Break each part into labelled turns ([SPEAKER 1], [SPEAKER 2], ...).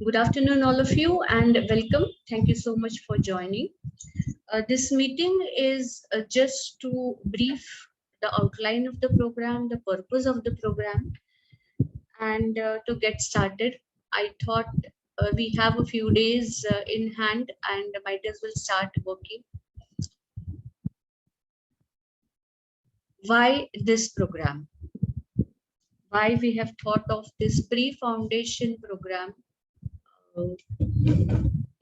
[SPEAKER 1] Good afternoon, all of you, and welcome. Thank you so much for joining. This meeting is just to brief the outline of the program, the purpose of the program, and to get started. I thought we have a few days in hand and might as well start working. Why this program? Why we have thought of this pre-foundation program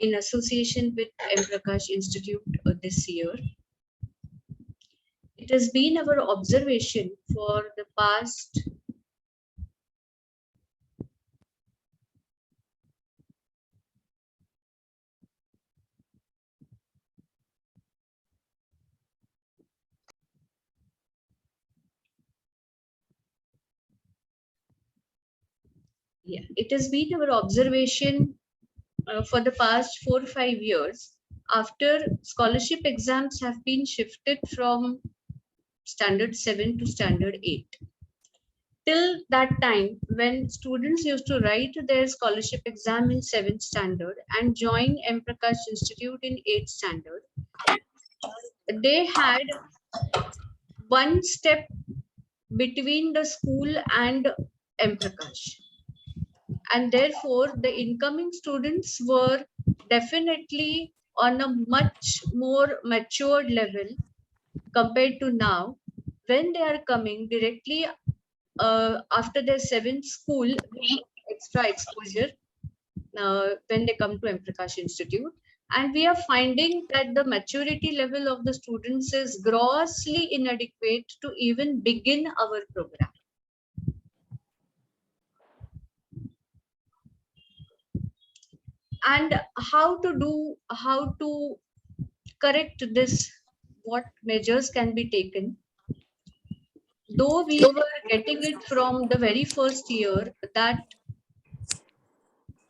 [SPEAKER 1] in association with M. Prakash Institute this year. It has been our observation for the past it has been our observation for the past 4 or 5 years after scholarship exams have been shifted from standard 7 to standard 8. Till that time, when students used to write their scholarship exam in 7th standard and join M. Prakash Institute in 8th standard, they had one step between the school and M. Prakash. And therefore, the incoming students were definitely on a much more matured level compared to now, when they are coming directly after their 7th school with extra exposure when they come to M. Prakash Institute. And we are finding that the maturity level of the students is grossly inadequate to even begin our program. And how to correct this, what measures can be taken? Though we were getting it from the very first year that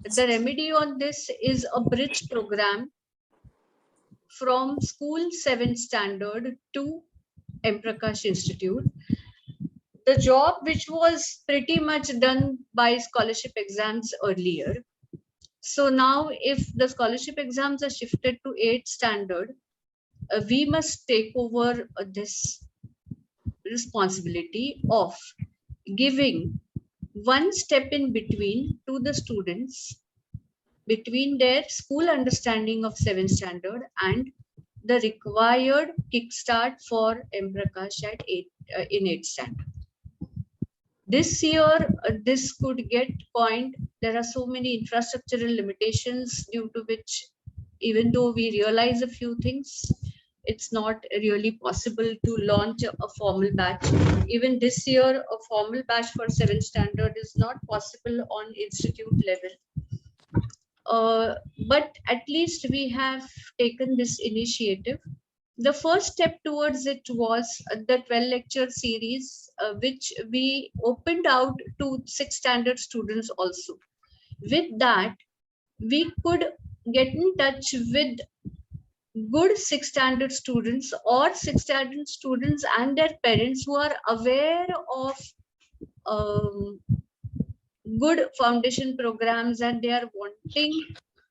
[SPEAKER 1] the remedy on this is a bridge program from school 7th standard to M. Prakash Institute. The job which was pretty much done by scholarship exams earlier. So now if the scholarship exams are shifted to 8th standard, we must take over this responsibility of giving one step in between to the students between their school understanding of 7th standard and the required kickstart for M. Prakash at in 8th standard. This year, this could get point. There are so many infrastructural limitations due to which, even though we realize a few things, it's not really possible to launch a formal batch. Even this year, a formal batch for 7th standard is not possible on institute level. But at least we have taken this initiative. The first step towards it was the 12 lecture series, which we opened out to 6th standard students also. With that, we could get in touch with good 6th standard students or 6th standard students and their parents who are aware of good foundation programs and they are wanting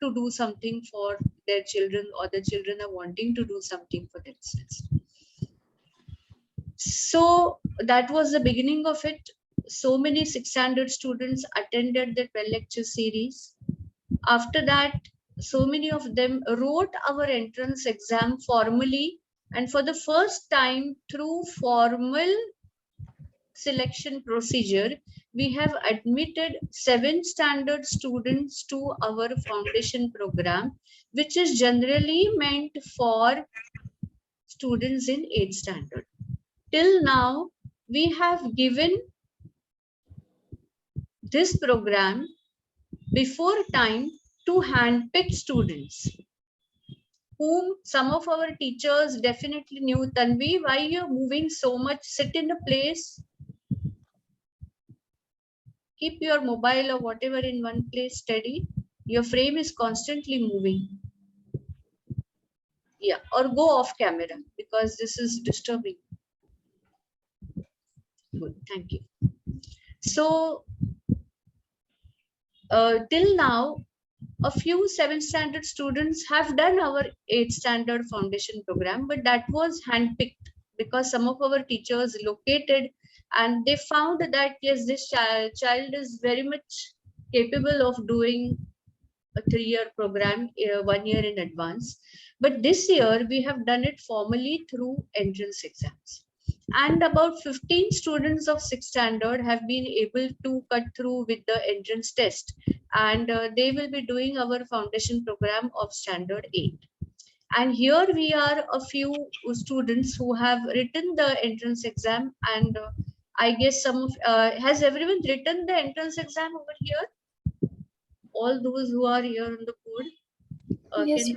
[SPEAKER 1] to do something for their children, or the children are wanting to do something for themselves. So that was the beginning of it. So many 6th standard students attended the 12 lecture series. After that, so many of them wrote our entrance exam formally, and for the first time through formal selection procedure, we have admitted 7th standard students to our foundation program, which is generally meant for students in 8th standard. Till now, we have given this program before time to handpicked students, whom some of our teachers definitely knew. Tanvi, why you're moving so much? Sit in a place. Keep your mobile or whatever in one place steady. Your frame is constantly moving. Yeah, or go off camera because this is disturbing. Good, thank you. So till now, A few 7th standard students have done our 8th standard foundation program, but that was handpicked because some of our teachers located and they found that yes, this child is very much capable of doing a 3-year program 1 year in advance. But this year we have done it formally through entrance exams. And about 15 students of 6th standard have been able to cut through with the entrance test. And they will be doing our foundation program of standard 8. And here we are a few students who have written the entrance exam. And I guess some of, has everyone written the entrance exam over here? All those who are here on the board,
[SPEAKER 2] Yes.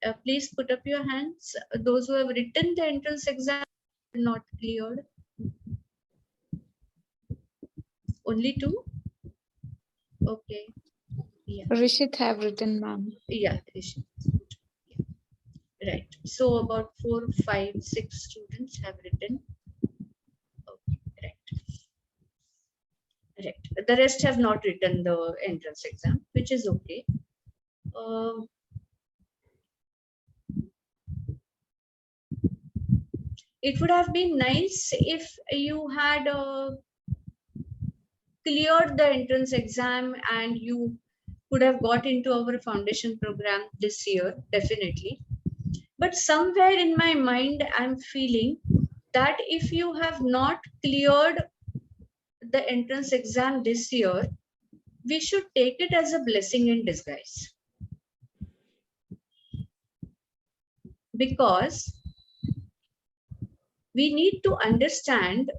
[SPEAKER 1] can please put up your hands. Those who have written the entrance exam not cleared. Only 2. Okay. Yeah.
[SPEAKER 2] Rishit have written, ma'am.
[SPEAKER 1] Yeah. Right. So about 4, 5, 6 students have written. Okay. Right. Right. The rest have not written the entrance exam, which is okay. It would have been nice if you had cleared the entrance exam and you could have got into our foundation program this year, definitely. But somewhere in my mind, I'm feeling that if you have not cleared the entrance exam this year, we should take it as a blessing in disguise. Because we need to understand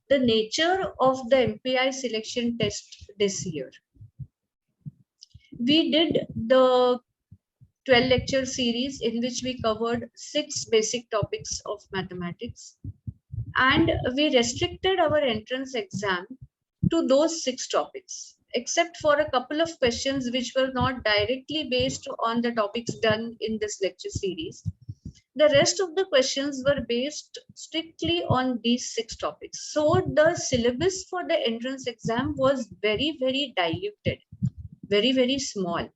[SPEAKER 1] the nature of the MPI selection test this year. We did the 12 lecture series in which we covered 6 basic topics of mathematics, and we restricted our entrance exam to those 6 topics, except for a couple of questions which were not directly based on the topics done in this lecture series. The rest of the questions were based strictly on these 6 topics. So the syllabus for the entrance exam was very, very diluted, very, very small.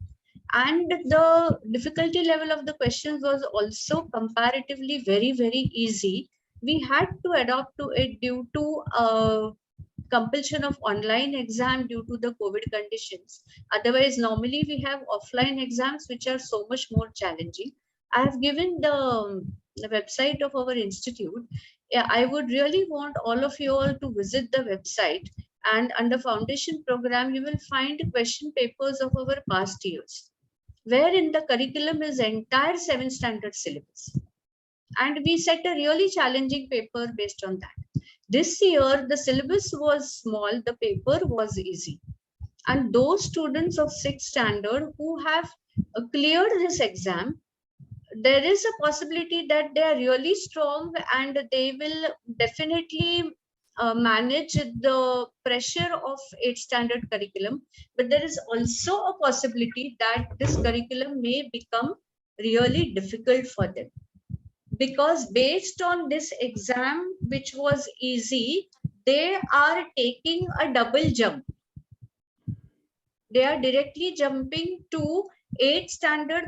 [SPEAKER 1] And the difficulty level of the questions was also comparatively very, very easy. We had to adapt to it due to compulsion of online exam due to the COVID conditions. Otherwise, normally we have offline exams which are so much more challenging. I have given the website of our institute. Yeah, I would really want all of you all to visit the website, and under foundation program you will find question papers of our past years, wherein the curriculum is entire 7th standard syllabus. And we set a really challenging paper based on that. This year, the syllabus was small, the paper was easy. And those students of 6th standard who have cleared this exam, there is a possibility that they are really strong and they will definitely manage the pressure of 8th standard curriculum. But there is also a possibility that this curriculum may become really difficult for them, because based on this exam which was easy, they are taking a double jump. They are directly jumping to 8th standard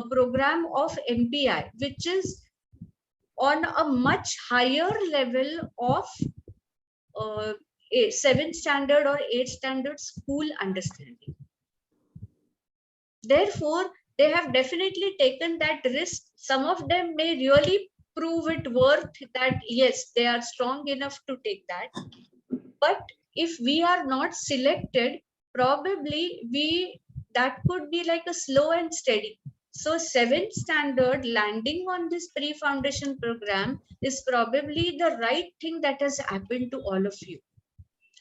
[SPEAKER 1] program of MPI, which is on a much higher level of 7th standard or 8th standard school understanding. Therefore, they have definitely taken that risk. Some of them may really prove it worth that, yes, they are strong enough to take that. But if we are not selected, probably that could be like a slow and steady. So 7th standard landing on this pre-foundation program is probably the right thing that has happened to all of you.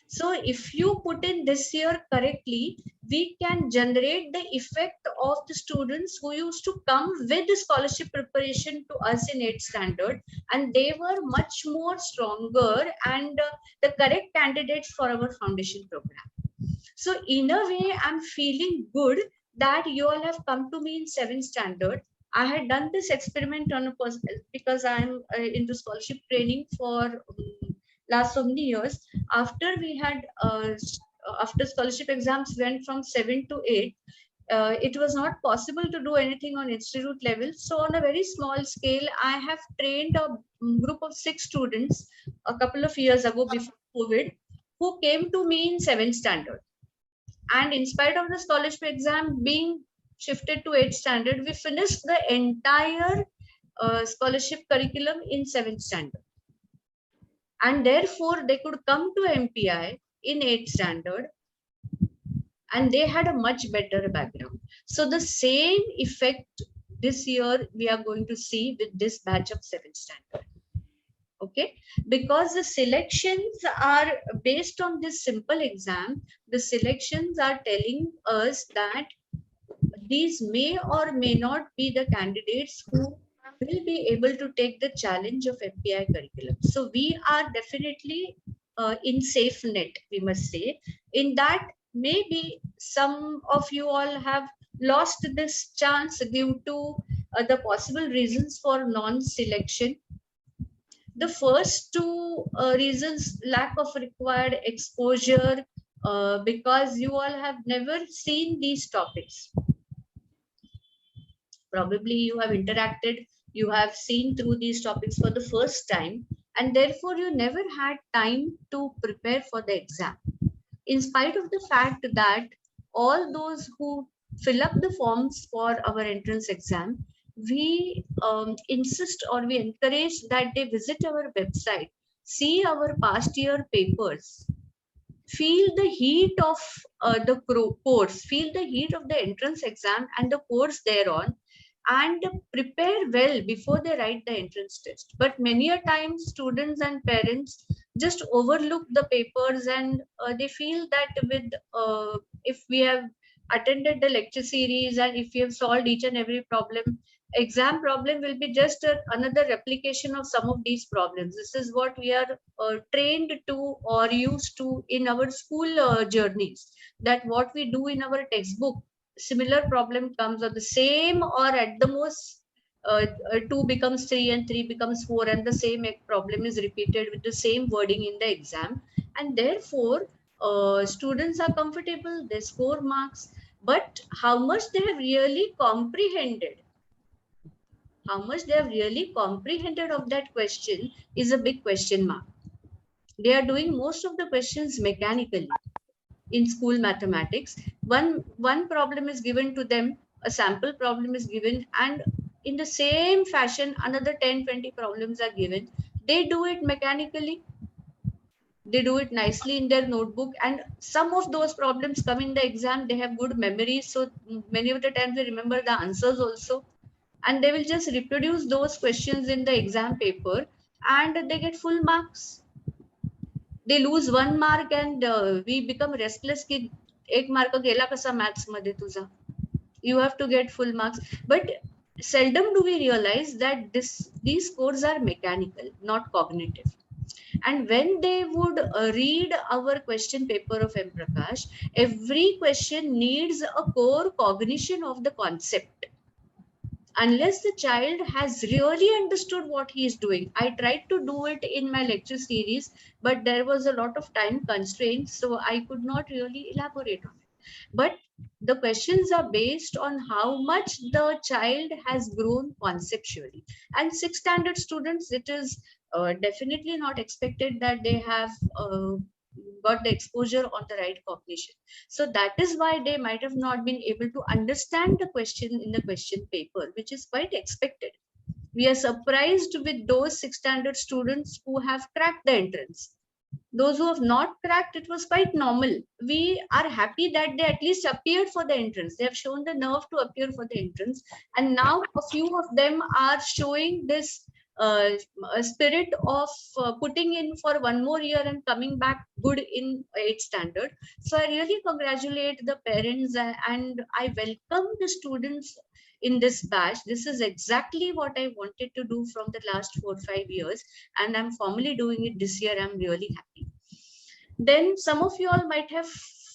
[SPEAKER 1] So if you put in this year correctly, we can generate the effect of the students who used to come with the scholarship preparation to us in 8th standard, and they were much more stronger and the correct candidates for our foundation program. So in a way, I'm feeling good that you all have come to me in 7th standard. I had done this experiment on a person because I'm into scholarship training for last so many years. after we had after scholarship exams went from 7 to 8, it was not possible to do anything on institute level. So on a very small scale, I have trained a group of 6 students a couple of years ago before COVID, who came to me in 7th standard. And in spite of the scholarship exam being shifted to 8th standard, we finished the entire scholarship curriculum in 7th standard. And therefore, they could come to MPI in 8th standard, and they had a much better background. So the same effect this year we are going to see with this batch of 7th standard. Okay, because the selections are based on this simple exam. The selections are telling us that these may or may not be the candidates who will be able to take the challenge of MPI curriculum. So we are definitely in safe net, we must say, in that maybe some of you all have lost this chance due to the possible reasons for non-selection. The first two reasons: lack of required exposure, because you all have never seen these topics. Probably you have interacted, you have seen through these topics for the first time, and therefore you never had time to prepare for the exam. In spite of the fact that all those who fill up the forms for our entrance exam, we insist or we encourage that they visit our website, see our past year papers, feel the heat of the course, feel the heat of the entrance exam and the course thereon, and prepare well before they write the entrance test. But many a time, students and parents just overlook the papers, and they feel that with if we have attended the lecture series and if we have solved each and every problem, exam problem will be just another replication of some of these problems. This is what we are trained to or used to in our school journeys, that what we do in our textbook, similar problem comes, or the same, or at the most 2 becomes 3 and 3 becomes 4, and the same problem is repeated with the same wording in the exam. And therefore students are comfortable, they score marks, but how much they have really comprehended, how much they have really comprehended of that question is a big question mark. They are doing most of the questions mechanically. In school mathematics, one problem is given to them, a sample problem is given, and in the same fashion another 10-20 problems are given. They do it mechanically, they do it nicely in their notebook, and some of those problems come in the exam, they have good memory, so many of the times they remember the answers also, and they will just reproduce those questions in the exam paper, and they get full marks. They lose 1 mark, and we become restless ki ek mark गेला कसा maths मध्ये तुझा. You have to get full marks. But seldom do we realize that these scores are mechanical, not cognitive. And when they would read our question paper of M Prakash, every question needs a core cognition of the concept. Unless the child has really understood what he is doing. I tried to do it in my lecture series, but there was a lot of time constraints, so I could not really elaborate on it. But the questions are based on how much the child has grown conceptually. And 6th standard students, it is definitely not expected that they have got the exposure on the right cognition. So that is why they might have not been able to understand the question in the question paper, which is quite expected. We are surprised with those 6th standard students who have cracked the entrance. Those who have not cracked, it was quite normal. We are happy that they at least appeared for the entrance. They have shown the nerve to appear for the entrance. And now a few of them are showing this spirit of putting in for one more year and coming back good in 8th standard. So I really congratulate the parents, and I welcome the students in this batch. This is exactly what I wanted to do from the last 4 or 5 years, and I'm formally doing it this year. I'm really happy. Then some of you all might have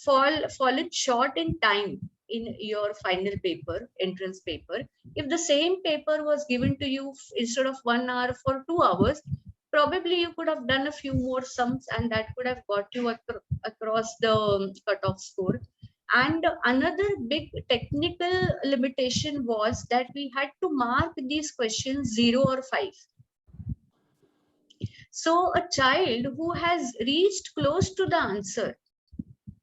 [SPEAKER 1] fallen short in time in your final paper, entrance paper. If the same paper was given to you instead of 1 hour for 2 hours, probably you could have done a few more sums and that could have got you across the cutoff score. And another big technical limitation was that we had to mark these questions 0 or 5. So a child who has reached close to the answer,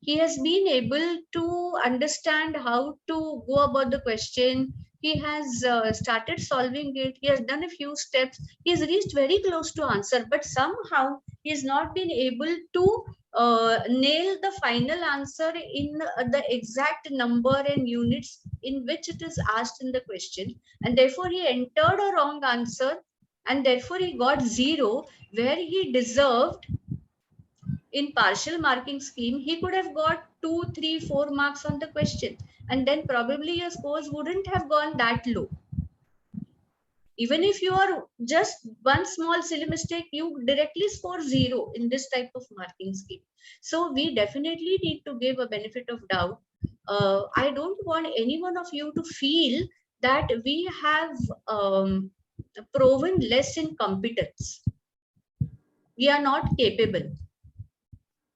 [SPEAKER 1] he has been able to understand how to go about the question. He has started solving it. He has done a few steps. He has reached very close to answer, but somehow he has not been able to nail the final answer in the exact number and units in which it is asked in the question. And therefore he entered a wrong answer and therefore he got 0 where he deserved. In partial marking scheme, he could have got 2, 3, 4 marks on the question, and then probably your scores wouldn't have gone that low. Even if you are just one small silly mistake, you directly score 0 in this type of marking scheme. So we definitely need to give a benefit of doubt. I don't want any one of you to feel that we have proven less in competence. We are not capable.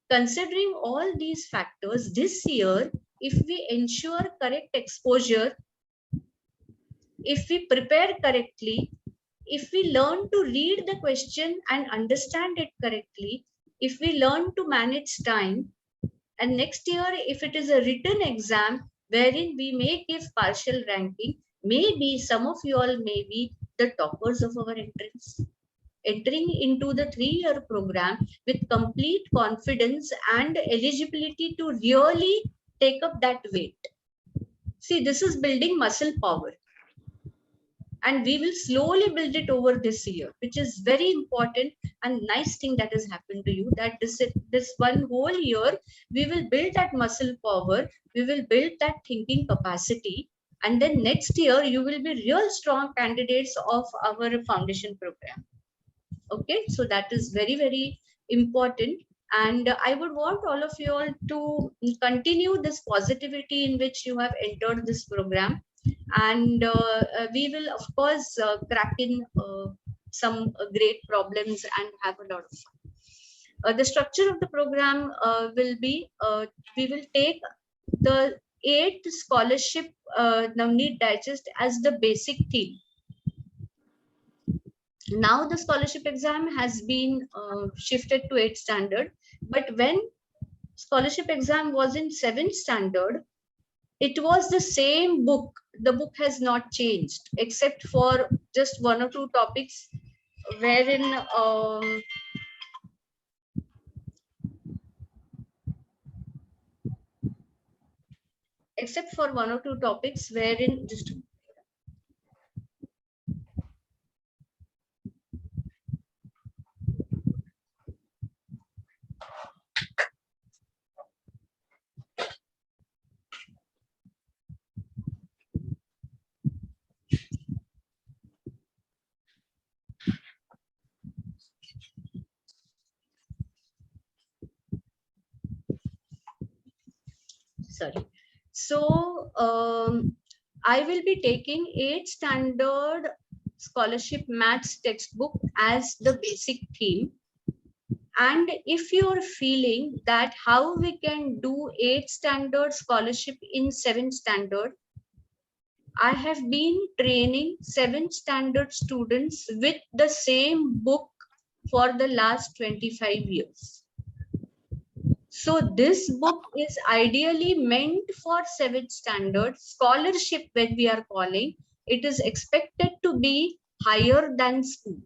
[SPEAKER 1] Considering all these factors, this year, if we ensure correct exposure, if we prepare correctly, if we learn to read the question and understand it correctly, if we learn to manage time, and next year, if it is a written exam wherein we may give partial ranking, maybe some of you all may be the toppers of our entrance, entering into the 3-year program with complete confidence and eligibility to really take up that weight. See, this is building muscle power. And we will slowly build it over this year, which is very important and nice thing that has happened to you, that this one whole year, we will build that muscle power, we will build that thinking capacity. And then next year, you will be real strong candidates of our foundation program. Okay, so that is very, very important. And I would want all of you all to continue this positivity in which you have entered this program. And we will, of course, crack in some great problems and have a lot of fun. The structure of the program will be, we will take the 8 scholarship Navneet Digest as the basic theme. Now the scholarship exam has been shifted to 8th standard, but when scholarship exam was in 7th standard, it was the same book. The book has not changed except for just 1 or 2 topics wherein except for 1 or 2 topics wherein just sorry. So I will be taking 8th standard scholarship maths textbook as the basic theme. And if you're feeling that how we can do 8th standard scholarship in 7th standard, I have been training 7th standard students with the same book for the last 25 years. So this book is ideally meant for 7th standard scholarship when we are calling. It is expected to be higher than school.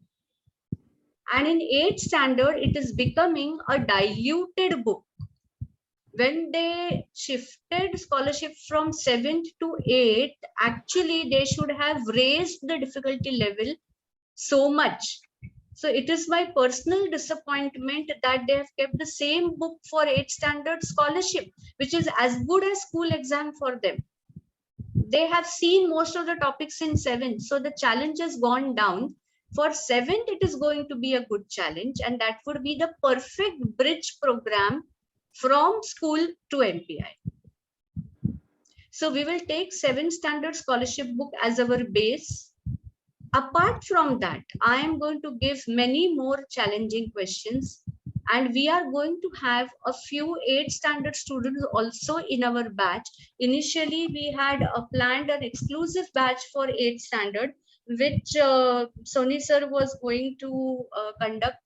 [SPEAKER 1] And in 8th standard, it is becoming a diluted book. When they shifted scholarship from 7th to 8th, actually they should have raised the difficulty level so much. So it is my personal disappointment that they have kept the same book for 8th standard scholarship, which is as good as school exam for them. They have seen most of the topics in 7th, so the challenge has gone down. For 7th, it is going to be a good challenge, and that would be the perfect bridge program from school to MPI. So we will take 7th standard scholarship book as our base. Apart from that, I am going to give many more challenging questions, and we are going to have a few 8th standard students also in our batch. Initially, we had planned an exclusive batch for 8th standard, which Sony sir was going to conduct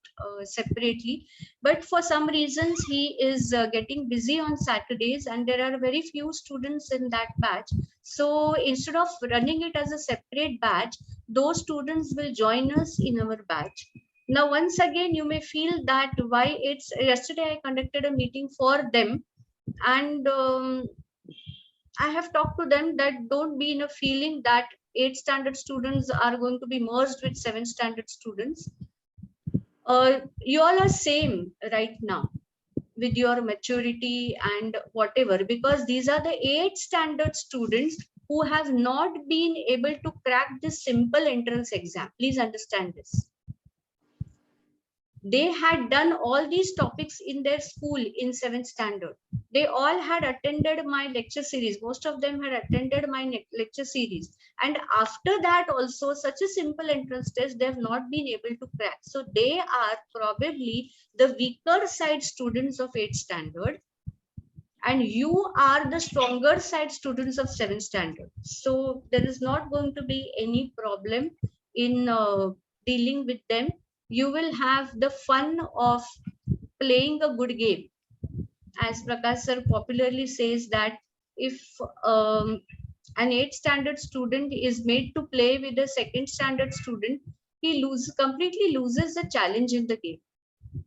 [SPEAKER 1] separately. But for some reasons, he is getting busy on Saturdays, and there are very few students in that batch. So instead of running it as a separate batch, those students will join us in our batch. Now, once again, you may feel that why it's yesterday I conducted a meeting for them, and I have talked to them that don't be in a feeling that 8th standard students are going to be merged with 7th standard students. You all are same right now with your maturity and whatever, because these are the 8th standard students who have not been able to crack this simple entrance exam. Please understand this. They had done all these topics in their school in 7th standard. They all had attended my lecture series. Most of them had attended my lecture series. And after that also, such a simple entrance test, they have not been able to crack. So they are probably the weaker side students of 8th standard, and you are the stronger side students of 7th standard. So there is not going to be any problem in dealing with them. You will have the fun of playing a good game. As Prakash sir popularly says that if an 8th standard student is made to play with a 2nd standard student, he completely loses the challenge in the game.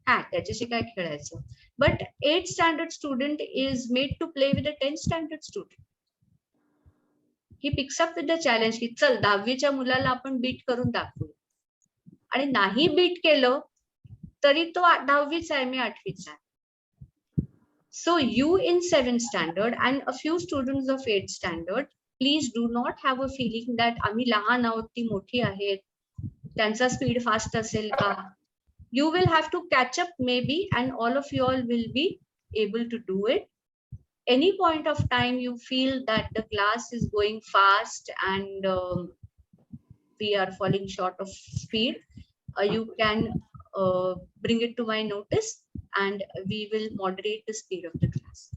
[SPEAKER 1] त्याच्याशी काय खेळायचं. But 8th standard student is made to play with a 10th standard student. He picks up with the challenge की चल 10वीच्या मुलाला आपण beat करून दाखवू, आणि नाही बीट केलं तरी तो 10वीचा आहे, मी 8वीचा आहे. So you in 7th standard and a few students of 8th standard, please do not have a feeling that आम्ही लहान आहोत, ती मोठी आहेत, त्यांचा स्पीड फास्ट असेल का. You will have to catch up maybe, and all of you all will be able to do it. Any point of time you feel that the class is going fast and we are falling short of speed, you can bring it to my notice and we will moderate the speed of the class.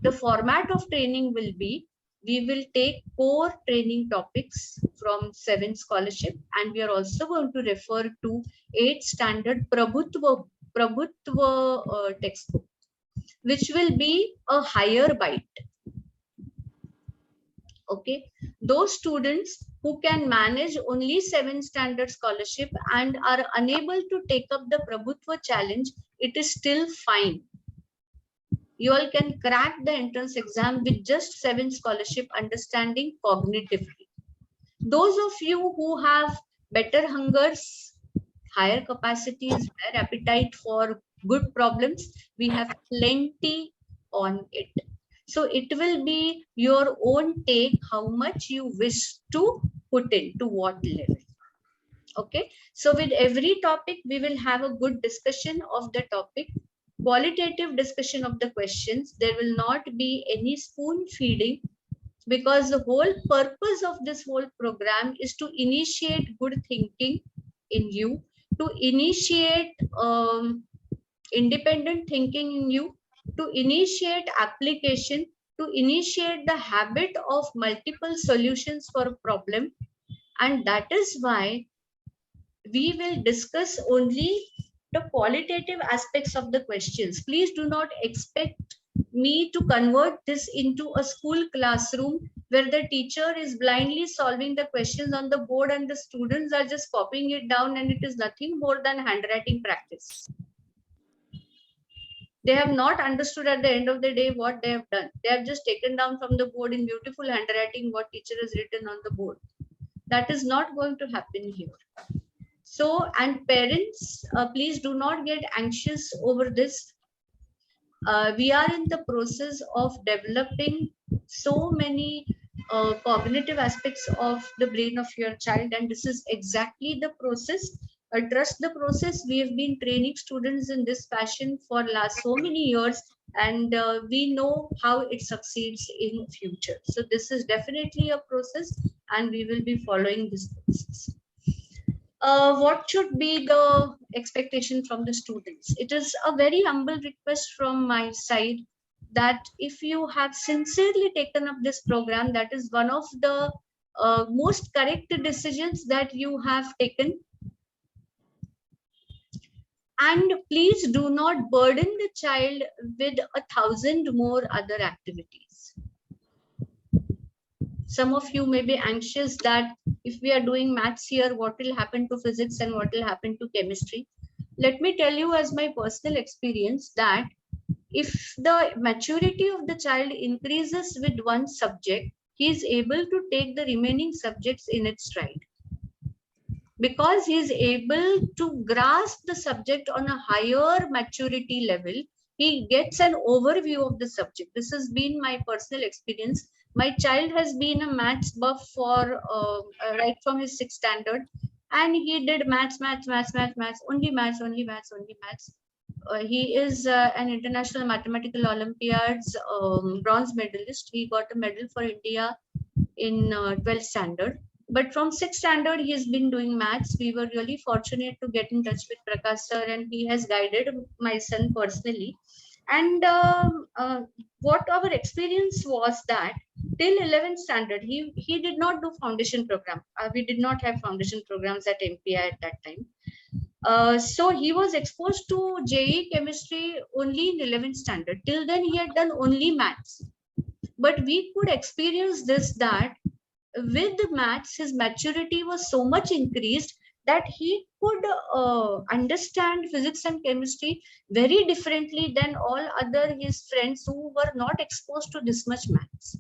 [SPEAKER 1] The format of training will be, we will take core training topics from 7 scholarship, and we are also going to refer to 8 standard Prabhutva textbook, which will be a higher bite. Okay, those students who can manage only 7 standard scholarship and are unable to take up the Prabhutva challenge, it is still fine. You all can crack the entrance exam with just 7 scholarship understanding cognitively. Those of you who have better hungers, higher capacities, higher appetite for good problems, we have plenty on it. So it will be your own take how much you wish to put in, to what level. Okay, so with every topic we will have a good discussion of the topic, qualitative discussion of the questions. There will not be any spoon feeding, because the whole purpose of this whole program is to initiate good thinking in you, to initiate independent thinking in you, to initiate application, to initiate the habit of multiple solutions for a problem. And that is why we will discuss only the qualitative aspects of the questions. Please do not expect me to convert this into a school classroom where the teacher is blindly solving the questions on the board and the students are just copying it down, and it is nothing more than handwriting practice. They have not understood at the end of the day what they have done. They have just taken down from the board in beautiful handwriting what teacher has written on the board. That is not going to happen here. So, and parents, please do not get anxious over this. We are in the process of developing so many cognitive aspects of the brain of your child, and this is exactly the process. Trust the process. We have been training students in this fashion for last so many years, and we know how it succeeds in future. So this is definitely a process, and we will be following this process. What should be the expectation from the students? It is a very humble request from my side that if you have sincerely taken up this program, that is one of the most correct decisions that you have taken. And please do not burden the child with 1,000 more other activities. Some of you may be anxious that if we are doing maths here, what will happen to physics and what will happen to chemistry? Let me tell you as my personal experience that if the maturity of the child increases with one subject, he is able to take the remaining subjects in its stride, because he is able to grasp the subject on a higher maturity level. He gets an overview of the subject. This has been my personal experience. My child has been a maths buff for right from his sixth standard, and he did maths, only maths, only maths, only maths. He is an international mathematical olympiads bronze medalist. He got a medal for India in 12th standard. But from 6th standard, he has been doing maths. We were really fortunate to get in touch with Prakash sir, and he has guided my son personally. And what our experience was that till 11th standard, he did not do foundation program. We did not have foundation programs at MPI at that time. So he was exposed to JE chemistry only in 11th standard. Till then, he had done only maths. But we could experience this that with the maths, his maturity was so much increased that he could understand physics and chemistry very differently than all other his friends who were not exposed to this much maths.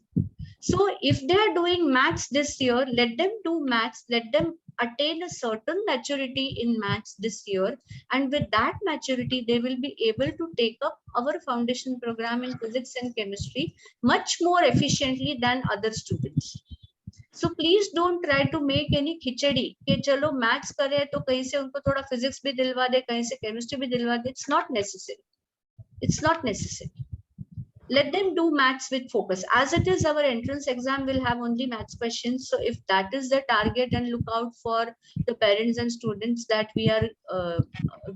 [SPEAKER 1] So if they are doing maths this year, let them do maths, let them attain a certain maturity in maths this year, and with that maturity they will be able to take up our foundation program in physics and chemistry much more efficiently than other students. So please don't try to make any खिचड़ी कि चलो maths करे तो कहीं से उनको थोड़ा physics भी दिलवा दे, कहीं से केमिस्ट्री भी दिलवा दे. It's not necessary. It's not necessary. Let them do maths with focus. As it is, our entrance exam will have only maths questions. So if that is the target, and look out for the parents and students that we are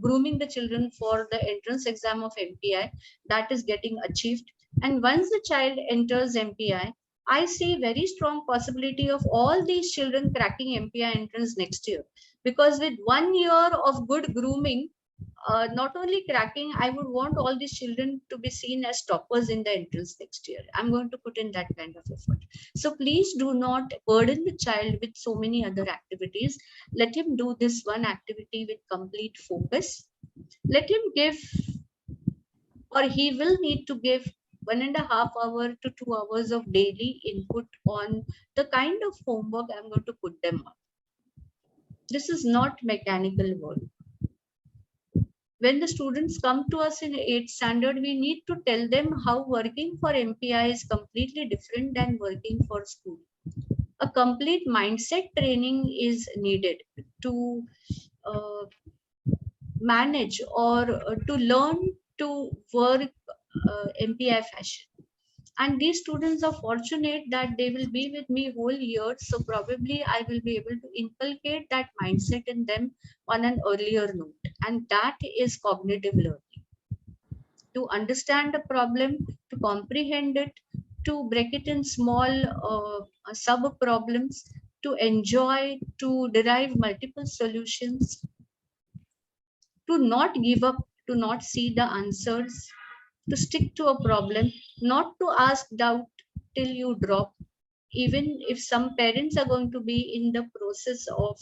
[SPEAKER 1] grooming the children for the entrance exam of MPI, that is getting achieved. And once the child enters MPI, I see very strong possibility of all these children cracking MPI entrance next year. Because with 1 year of good grooming, not only cracking, I would want all these children to be seen as toppers in the entrance next year. I'm going to put in that kind of effort. So please do not burden the child with so many other activities. Let him do this one activity with complete focus. Let him give, or he will need to give 1.5 hours to 2 hours of daily input on the kind of homework I'm going to put them on. This is not mechanical work. When the students come to us in 8th standard, we need to tell them how working for MPI is completely different than working for school. A complete mindset training is needed to manage or to learn to work MPI fashion. And these students are fortunate that they will be with me whole year. So probably I will be able to inculcate that mindset in them on an earlier note. And that is cognitive learning. To understand the problem, to comprehend it, to break it in small sub problems, to enjoy, to derive multiple solutions, to not give up, to not see the answers, to stick to a problem, not to ask doubt till you drop. Even if some parents are going to be in the process of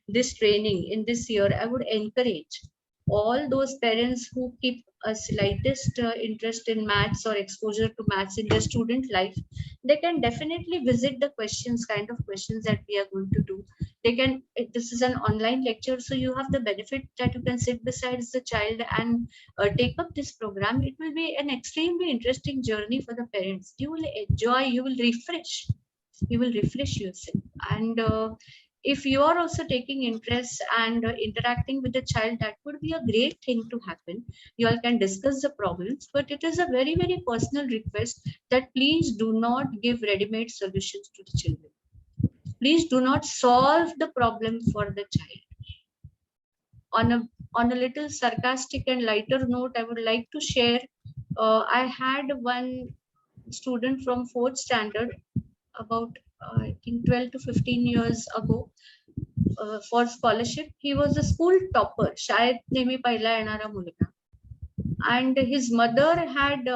[SPEAKER 1] this training in this year, I would encourage all those parents who keep a slightest interest in maths or exposure to maths in their student life. They can definitely visit the questions, kind of questions that we are going to do. They can, this is an online lecture, so you have the benefit that you can sit beside the child and take up this program. It will be an extremely interesting journey for the parents. You will enjoy, you will refresh, yourself. And if you are also taking interest and interacting with the child, that would be a great thing to happen. You all can discuss the problems, but it is a very, very personal request that please do not give ready-made solutions to the children. Please do not solve the problem for the child. on a little sarcastic and lighter note, I would like to share. I had one student from fourth standard about I think 12 to 15 years ago for scholarship. He was a school topper, शाळेत नेहमी पहिला येणारा मुलगा. And his mother had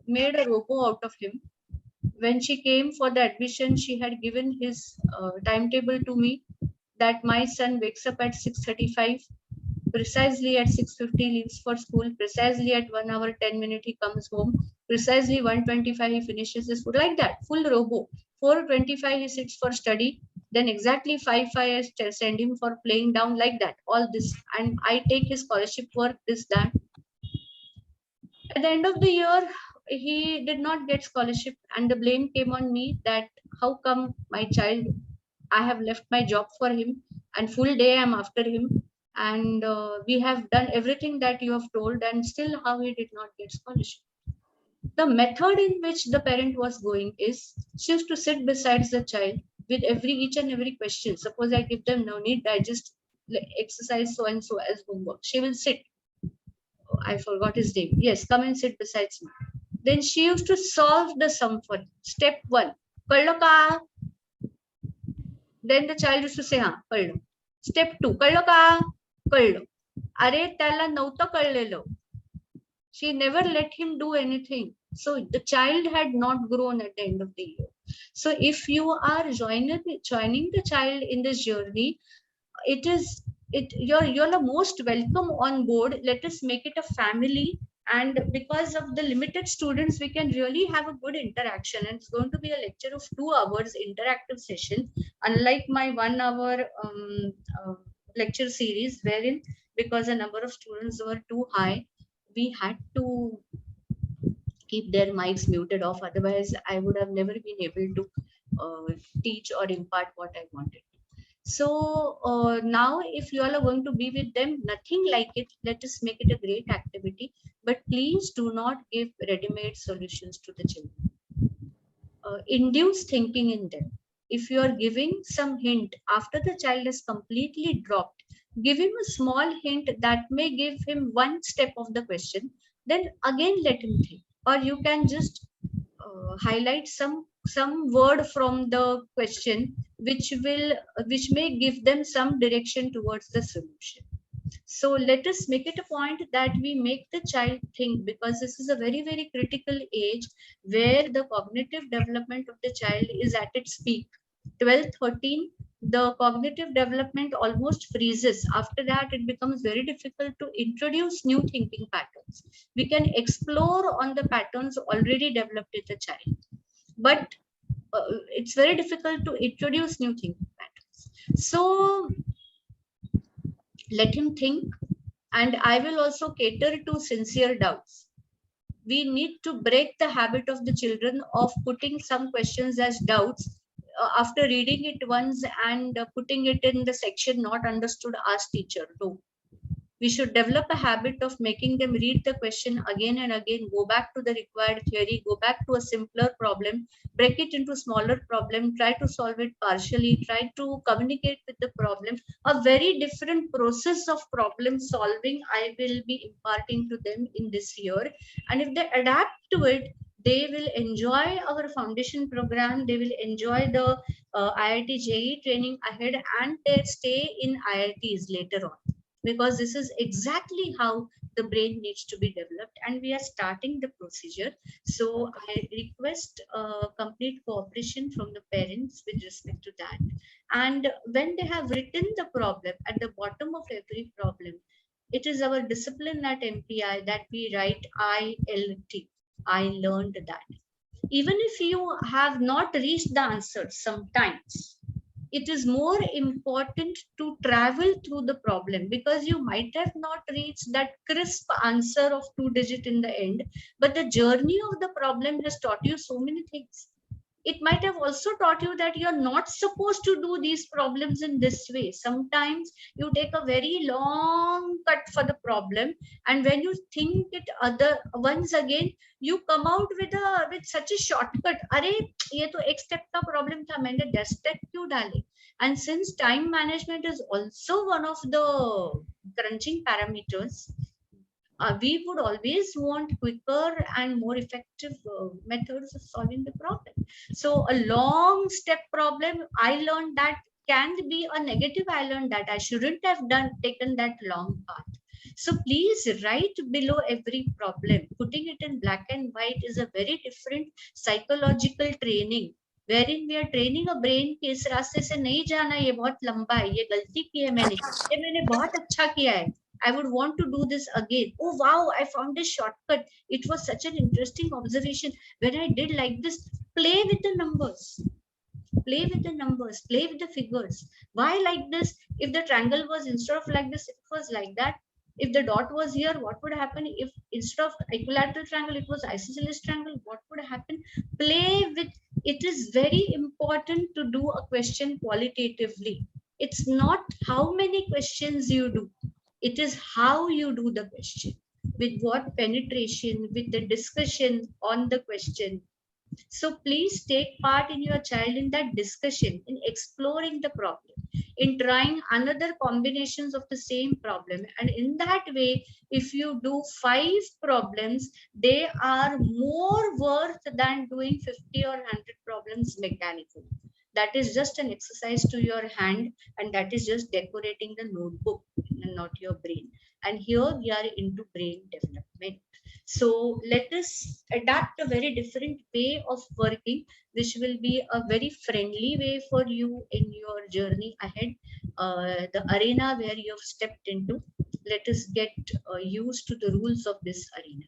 [SPEAKER 1] made a robo out of him. When she came for the admission, she had given his timetable to me, that my son wakes up at 6:35, precisely at 6:50 leaves for school, precisely at 1 hour 10 minutes he comes home, precisely 1:25 he finishes his food, like that, full robo. 4:25 he sits for study, then exactly 5:05 I send him for playing down, like that, all this, and I take his scholarship work, this, that. At the end of the year, he did not get scholarship, and the blame came on me that how come my child, I have left my job for him, and full day I'm after him, and we have done everything that you have told, and still how he did not get scholarship. The method in which the parent was going is she used to sit beside the child with each and every question. Suppose I give them no need digest exercise so and so as homework, she will sit. I forgot his name. Yes, come and sit beside me. Then she used to solve the sum for him. Step one, कळलं का? Then the child used to say, हा, कळलं. Step two, कळलं का? कळलं. अरे त्याला नव्हतं कळलेलं. She never let him do anything. So the child had not grown at the end of the year. So if you are joining the child in this journey, you're the most welcome on board. Let us make it a family, and because of the limited students we can really have a good interaction, and it's going to be a lecture of 2 hours interactive session, unlike my 1 hour lecture series, wherein because the number of students were too high, we had to keep their mics muted off, otherwise I would have never been able to teach or impart what I wanted. So now if you all are going to be with them, nothing like it, let us make it a great activity, but please do not give ready-made solutions to the children. Induce thinking in them. If you are giving some hint after the child is completely dropped, give him a small hint that may give him one step of the question, then again let him think. Or you can just highlight some word from the question which may give them some direction towards the solution. So let us make it a point that we make the child think, because this is a very, very critical age where the cognitive development of the child is at its peak. 12, 13, the cognitive development almost freezes. After that, it becomes very difficult to introduce new thinking patterns. We can explore on the patterns already developed in the child, but it's very difficult to introduce new thinking patterns. So let him think, and I will also cater to sincere doubts. We need to break the habit of the children of putting some questions as doubts after reading it once and putting it in the section not understood, ask teacher. No, we should develop a habit of making them read the question again and again, go back to the required theory, go back to a simpler problem, break it into smaller problem, try to solve it partially, try to communicate with the problem. A very different process of problem solving I will be imparting to them in this year. And if they adapt to it, they will enjoy our foundation program, they will enjoy the IIT JEE training ahead, and their stay in IITs later on, because this is exactly how the brain needs to be developed, and we are starting the procedure. So I request complete cooperation from the parents with respect to that. And when they have written the problem, at the bottom of every problem, it is our discipline at MPI that we write ILT. I learned that. Even if you have not reached the answer, sometimes it is more important to travel through the problem, because you might have not reached that crisp answer of 2 digit in the end, but the journey of the problem has taught you so many things. It might have also taught you that you're not supposed to do these problems in this way. Sometimes you take a very long cut for the problem, and when you think it other once again, you come out with such a shortcut. अरे ये तो एक step का problem था, मैंने 10 step क्यों डाले? And since time management is also one of the crunching parameters, we would always want quicker and more effective methods of solving the problem. So a long step problem, I learned that can be a negative. I learned that I shouldn't have taken that long path. So please write below every problem. Putting it in black and white is a very different psychological training, wherein we are training a brain कि इस रास्ते से नहीं जाना, ये बहुत लंबा है, ये गलती की है मैंने, ये मैंने बहुत अच्छा किया है, I would want to do this again. Oh wow, I found this shortcut. It was such an interesting observation. When I did like this, play with the numbers. Play with the numbers, play with the figures. Why like this? If the triangle was instead of like this, it was like that. If the dot was here, what would happen? If instead of equilateral triangle, it was isosceles triangle, what would happen? Play with it. Is very important to do a question qualitatively. It's not how many questions you do, it is how you do the question, with what penetration, with the discussion on the question. So please take part in your child in that discussion, in exploring the problem, in trying another combinations of the same problem. And in that way, if you do 5 problems, they are more worth than doing 50 or 100 problems mechanically. That is just an exercise to your hand, and that is just decorating the notebook and not your brain. And here we are into brain development. So let us adapt a very different way of working, which will be a very friendly way for you in your journey ahead. The arena where you have stepped into, let us get used to the rules of this arena.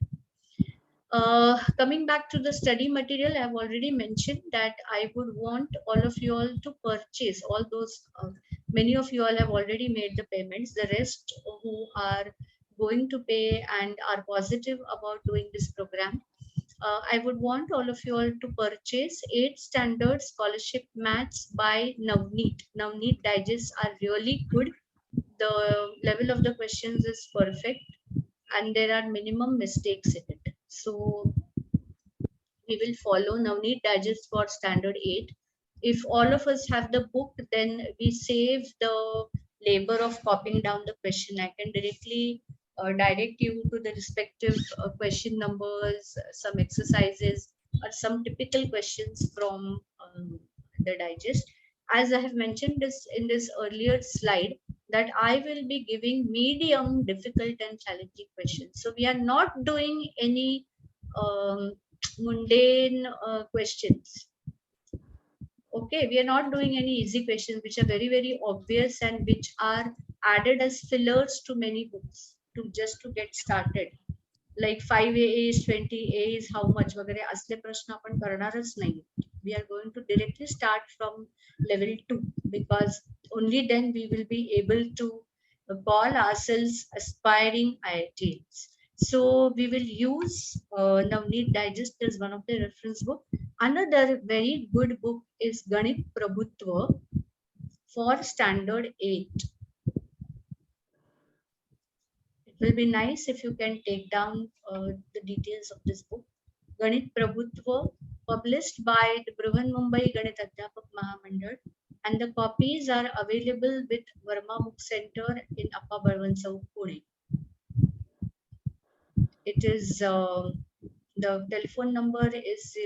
[SPEAKER 1] Coming back to the study material, I have already mentioned that I would want all of you all to purchase all those. Many of you all have already made the payments. The rest who are going to pay and are positive about doing this program, I would want all of you all to purchase 8 standard scholarship maths by Navneet. Navneet digests are really good. The level of the questions is perfect, and there are minimum mistakes in it. So we will follow Navneet Digest for standard 8. If all of us have the book, then we save the labor of copying down the question. I can directly direct you to the respective question numbers, some exercises, or some typical questions from the digest. As I have mentioned this in this earlier slide, that I will be giving medium, difficult, and challenging questions. So we are not doing any mundane questions. Okay, we are not doing any easy questions which are very, very obvious and which are added as fillers to many books to just to get started. Like 5A is 20A is how much वगैरे असले प्रश्न आपण करणारच नाही. We are going to directly start from level 2, because only then we will be able to call ourselves aspiring IITs. So we will use Navneet Digest as one of the reference book. Another very good book is Ganit Prabhutva for standard 8. It will be nice if you can take down the details of this book. Ganit Prabhutva, published by the Brihan Mumbai Ganit Adhyapak Mahamandal, and the copies are available with Verma Book Center in Appa Barwansav, Pune. It is the telephone number is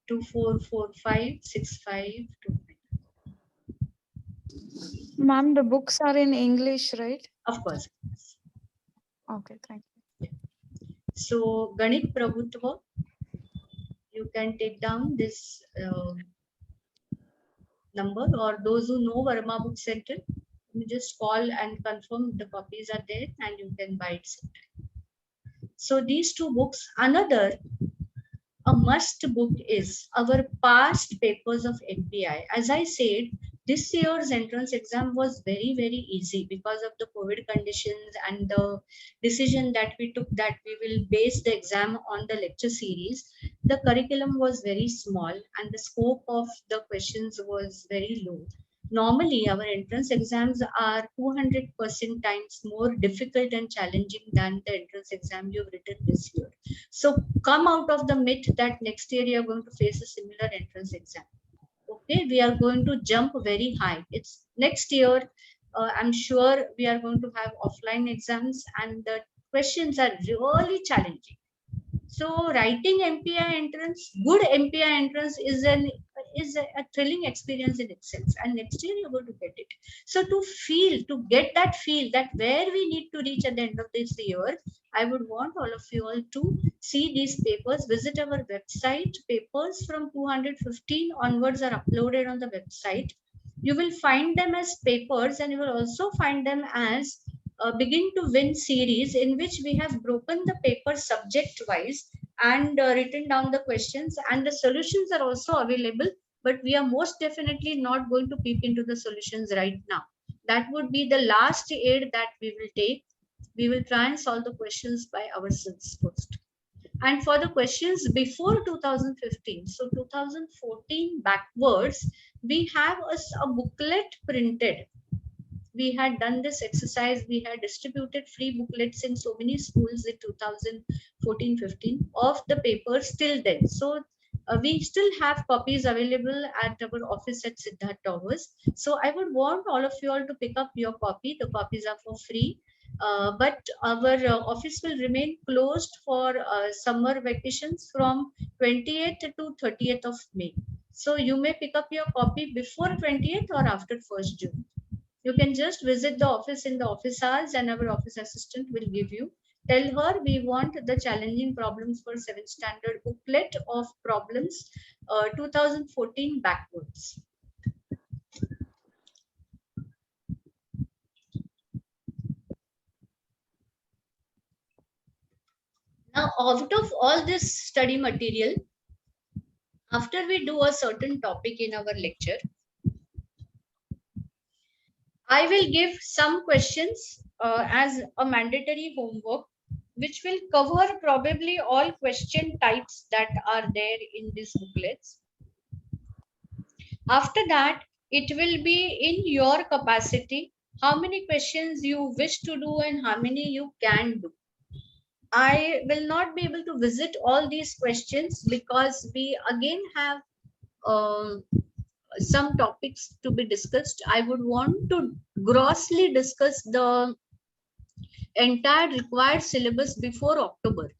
[SPEAKER 1] 020-2445-6525.
[SPEAKER 2] Ma'am, the books are in English, right?
[SPEAKER 1] Of course.
[SPEAKER 2] Okay, thank you.
[SPEAKER 1] So Ganit Prabhutva, you can take down this number, or those who know Verma Book Center, you just call and confirm the copies are there and you can buy it sometime. So these two books. Another a must book is our past papers of MPI. As I said, this year's entrance exam was very, very easy because of the COVID conditions and the decision that we took that we will base the exam on the lecture series. the curriculum was very small and the scope of the questions was very low. Normally, our entrance exams are 200% times more difficult and challenging than the entrance exam you've written this year. So come out of the myth that next year you're going to face a similar entrance exam. Okay, we are going to jump very high. It's next year. I'm sure we are going to have offline exams, and the questions are really challenging. So writing MPI entrance, good MPI entrance is a thrilling experience in itself. And next year you're going to get it. So to get that feel that where we need to reach at the end of this year, I would want all of you all to see these papers, visit our website. Papers from 215 onwards are uploaded on the website. You will find them as papers, and you will also find them as Begin to Win series, in which we have broken the paper subject wise and written down the questions, and the solutions are also available, but we are most definitely not going to peep into the solutions right now. That would be the last aid that we will take. We will try and solve the questions by ourselves first. And for the questions before 2015, so 2014 backwards, we have a booklet printed. We had done this exercise. We had distributed free booklets in so many schools in 2014-15 of the papers till then. So we still have copies available at our office at Siddharth Towers. So I would want all of you all to pick up your copy. The copies are for free. But our office will remain closed for summer vacations from 28th to 30th of May. So you may pick up your copy before 20th or after 1st June. You can just visit the office in the office hours, and our office assistant will give you. Tell her we want the challenging problems for 7th standard booklet of problems 2014 backwards. Now, out of all this study material, after we do a certain topic in our lecture, I will give some questions as a mandatory homework, which will cover probably all question types that are there in these booklets. After that, it will be in your capacity how many questions you wish to do and how many you can do. I will not be able to visit all these questions because we again have um, some topics to be discussed. I would want to grossly discuss the entire required syllabus before October,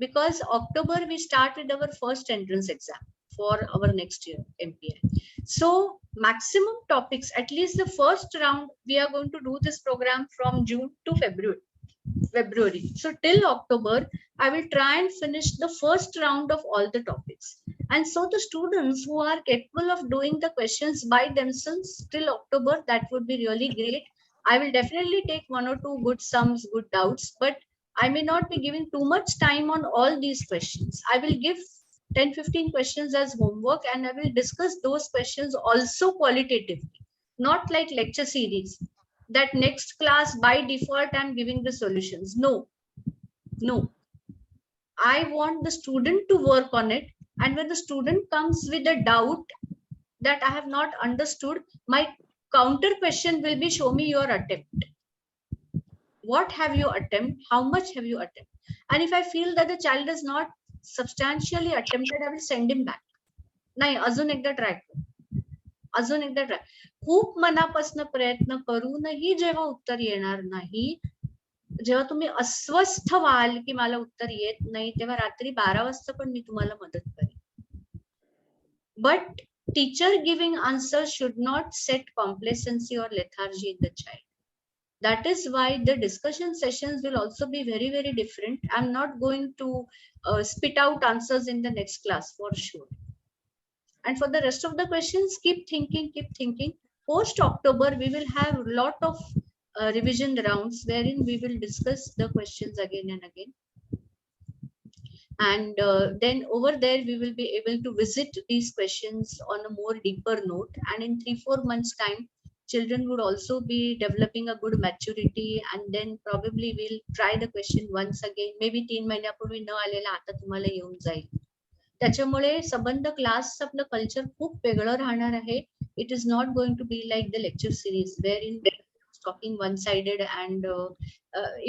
[SPEAKER 1] because October we start with our first entrance exam for our next year MPI. So maximum topics, at least the first round, we are going to do this program from June to February. So till October, I will try and finish the first round of all the topics. And so the students who are capable of doing the questions by themselves till October, that would be really great. I will definitely take one or two good sums, good doubts, but I may not be giving too much time on all these questions. I will give 10-15 questions as homework, and I will discuss those questions also qualitatively, not like lecture series that next class by default I'm giving the solutions. No, no. I want the student to work on it. And when the student comes with a doubt that I have not understood, my counter question will be, show me your attempt. What have you attempted? How much have you attempted? And if I feel that the child is not substantially attempted, I will send him back. नाही अजून एकदा try कर, अजून एकदा try. खूप मनापासून प्रयत्न करूनही जेव्हा उत्तर येणार नाही, जेव्हा तुम्ही अस्वस्थ व्हाल की मला उत्तर येत नाही, तेव्हा रात्री 12 वाजता पण मी तुम्हाला मदत करेन. But teacher giving answers should not set complacency or lethargy in the child. That is why the discussion sessions will also be very, very different. I'm not going to spit out answers in the next class for sure. And for the rest of the questions, keep thinking, keep thinking. Post October, we will have a lot of revision rounds wherein we will discuss the questions again and again. And then over there, we will be able to visit these questions on a more deeper note. And in 3-4 months time, children would also be developing a good maturity, and then probably we'll try the question once again. Maybe 3 महिन्यापूर्वी न आलेला आता तुम्हाला येऊन जाईल. त्याच्यामुळे संबंध class आपलं कल्चर खूप वेगळं राहणार आहे. It is not going to be like the lecture series where in talking one-sided and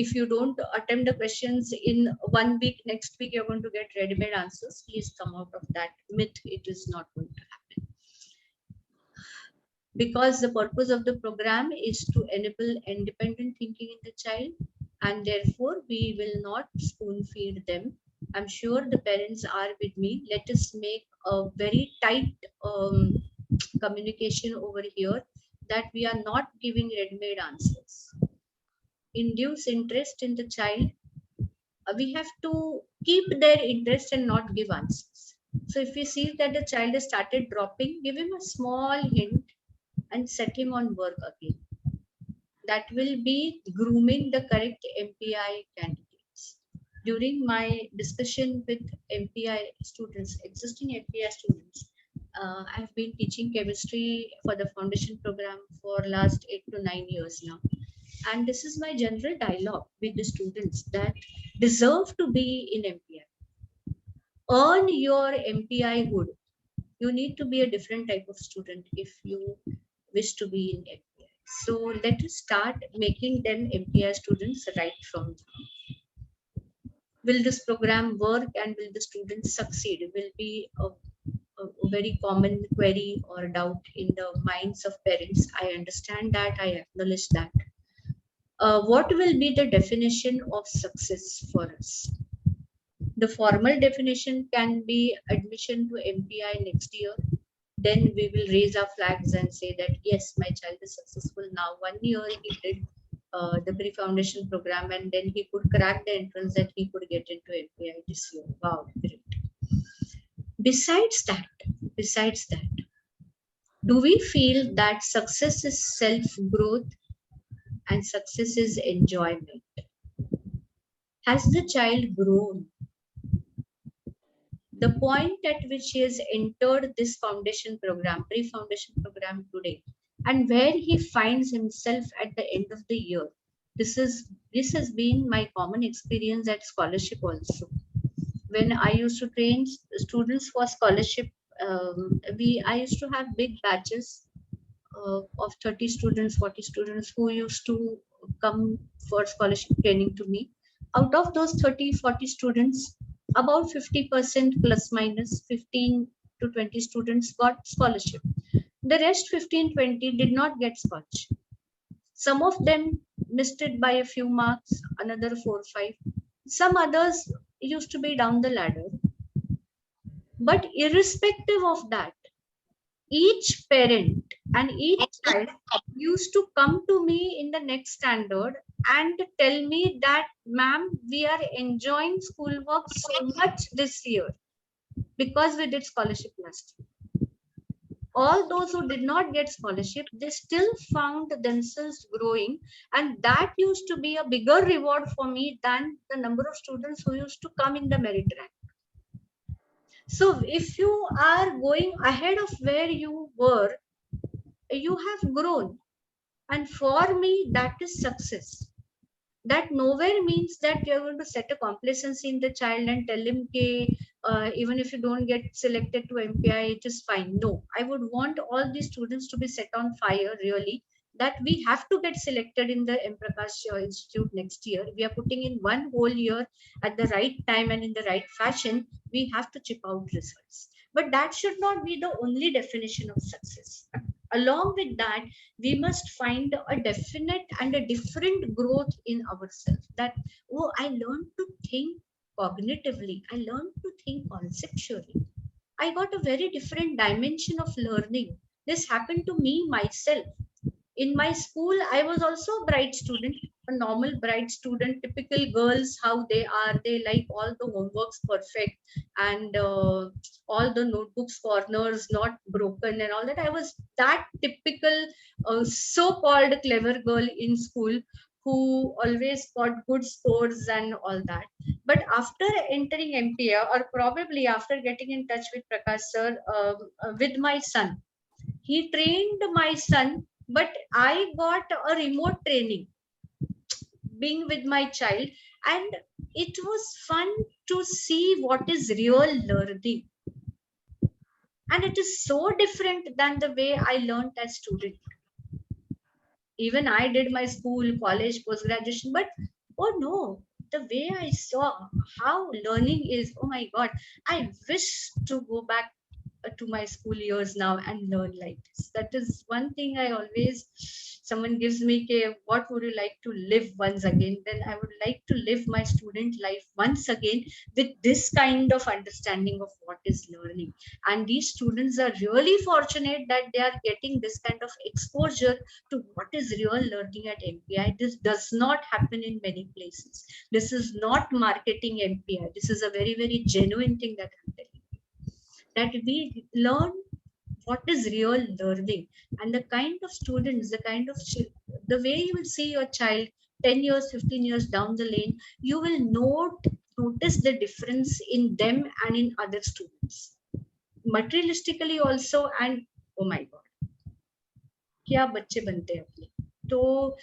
[SPEAKER 1] if you don't attempt the questions in 1 week, next week you're going to get ready-made answers. Please come out of that myth. It is not going to happen, because the purpose of the program is to enable independent thinking in the child, and therefore we will not spoon feed them. I'm sure the parents are with me. Let us make a very tight communication over here, that we are not giving ready-made answers. Induce interest in the child. We have to keep their interest and not give answers. So if we see that the child has started dropping, give him a small hint and set him on work again. That will be grooming the correct MPI candidates. During my discussion with MPI students, existing MPI students, I've been teaching chemistry for the foundation program for last 8 to 9 years now. And this is my general dialogue with the students that deserve to be in MPI. Earn your MPI hood. You need to be a different type of student if you wish to be in MPI. So let us start making them MPI students right from now. Will this program work and will the students succeed? Will be a very common query or doubt in the minds of parents. I understand that, I acknowledge that. What will be the definition of success for us? The formal definition can be admission to MPI next year. Then we will raise our flags and say that yes, my child is successful now. 1 year he did the pre-foundation program, and then he could crack the entrance that he could get into MPI this year. Wow, great. Besides that, do we feel that success is self-growth and success is enjoyment? Has the child grown? The point at which he has entered this foundation program, pre-foundation program today, and where he finds himself at the end of the year. This has been my common experience at scholarship also. When I used to train students for scholarship, I used to have big batches of 30 students, 40 students who used to come for scholarship training to me. Out of those 30, 40 students, about 50% plus minus 15 to 20 students got scholarship. The rest 15, 20 did not get scholarship. Some of them missed it by a few marks, another 4, 5. Some others used to be down the ladder. But irrespective of that, each parent and each child used to come to me in the next standard and tell me that, ma'am, we are enjoying schoolwork so much this year because we did scholarship last year. All those who did not get scholarship, they still found themselves growing, and that used to be a bigger reward for me than the number of students who used to come in the merit rank. So if you are going ahead of where you were, you have grown, and for me that is success. That nowhere means that you're going to set a complacency in the child and tell him, okay, even if you don't get selected to MPI, it is fine. No, I would want all these students to be set on fire, really, that we have to get selected in the M. Prakash Institute next year. We are putting in one whole year at the right time and in the right fashion. We have to chip out results. But that should not be the only definition of success. Along with that, we must find a definite and a different growth in ourselves. That, oh, I learned to think cognitively, I learned to think conceptually, I got a very different dimension of learning. This happened to me myself. In my school, I was also a bright student, a normal bright student, typical girls, how they are. They like all the homeworks perfect, and all the notebooks corners not broken and all that. I was that typical so-called clever girl in school who always got good scores and all that. But after entering MPA, or probably after getting in touch with Prakash sir, with my son, he trained my son, but I got a remote training being with my child, and it was fun to see what is real learning. And it is so different than the way I learned as student. Even I did my school, college, post graduation, but oh no, the way I saw how learning is, oh my god, I wish to go back to my school years now and learn like this. That is one thing I always, someone gives me, okay, what would you like to live once again? Then I would like to live my student life once again with this kind of understanding of what is learning. And these students are really fortunate that they are getting this kind of exposure to what is real learning at MPI. This does not happen in many places. This is not marketing MPI. This is a very, very genuine thing that I'm telling you, that we learn what is real learning. And the kind of students, the kind of the way you will see your child 10 years, 15 years down the lane, you will notice the difference in them and in other students, materialistically also. And oh my god, क्या बच्चे बनते हैं अपने. तो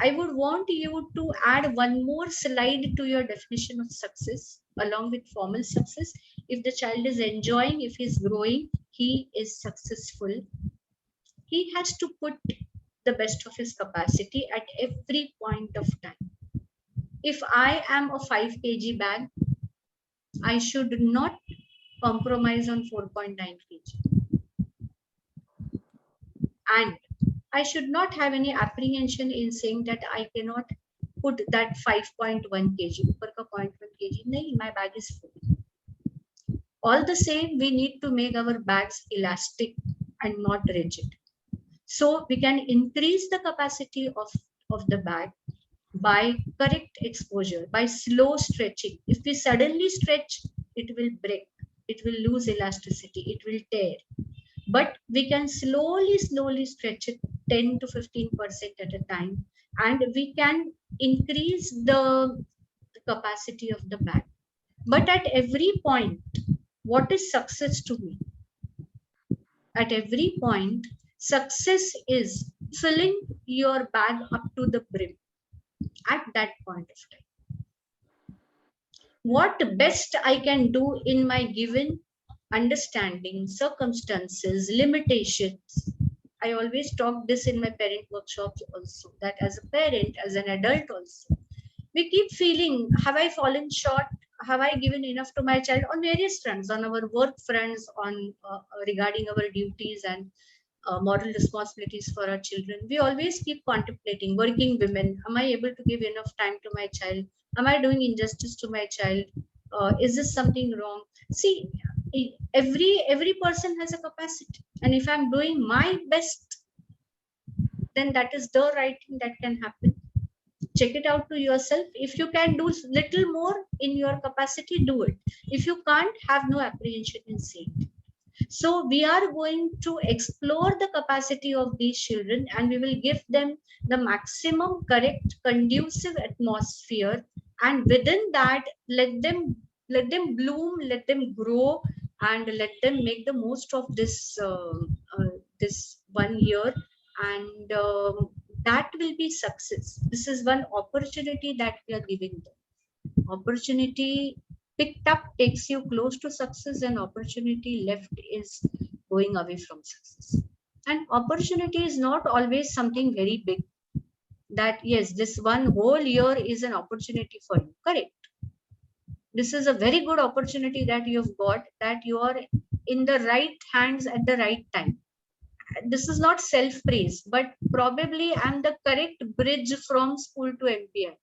[SPEAKER 1] I would want you to add one more slide to your definition of success along with formal success. If the child is enjoying, if he's growing, he is successful. He has to put the best of his capacity at every point of time. If I am a 5 kg bag, I should not compromise on 4.9 kg. And I should not have any apprehension in saying that I cannot put that 5.1 kg, ऊपर का 0.1 kg नहीं, my bag is full. All the same, we need to make our bags elastic and not rigid. So we can increase the capacity of the bag by correct exposure, by slow stretching. If we suddenly stretch, it will break, it will lose elasticity, it will tear. But we can slowly stretch it 10 to 15% at a time, and we can increase the capacity of the bag. But at every point, what is success to me? At every point, success is filling your bag up to the brim at that point of time. What best I can do in my given understanding, circumstances, limitations. I always talk this in my parent workshops also, that as a parent, as an adult also, we keep feeling, have I fallen short? Have I given enough to my child on various fronts, on our work fronts, on regarding our duties and moral responsibilities for our children? We always keep contemplating, working women, am I able to give enough time to my child? Am I doing injustice to my child? Is this something wrong? See, every person has a capacity, and if I'm doing my best, then that is the right thing that can happen. Check it out to yourself. If you can do little more in your capacity, do it. If you can't, have no apprehension in saying it. So we are going to explore the capacity of these children, and we will give them the maximum correct conducive atmosphere, and within that let them bloom, let them grow, and let them make the most of this 1 year. And that will be success. This is one opportunity that we are giving them. Opportunity picked up takes you close to success, and opportunity left is going away from success. And opportunity is not always something very big, that yes, this one whole year is an opportunity for you. Correct. This is a very good opportunity that you've got, that you are in the right hands at the right time. This is not self praise, but probably I'm the correct bridge from school to MPI.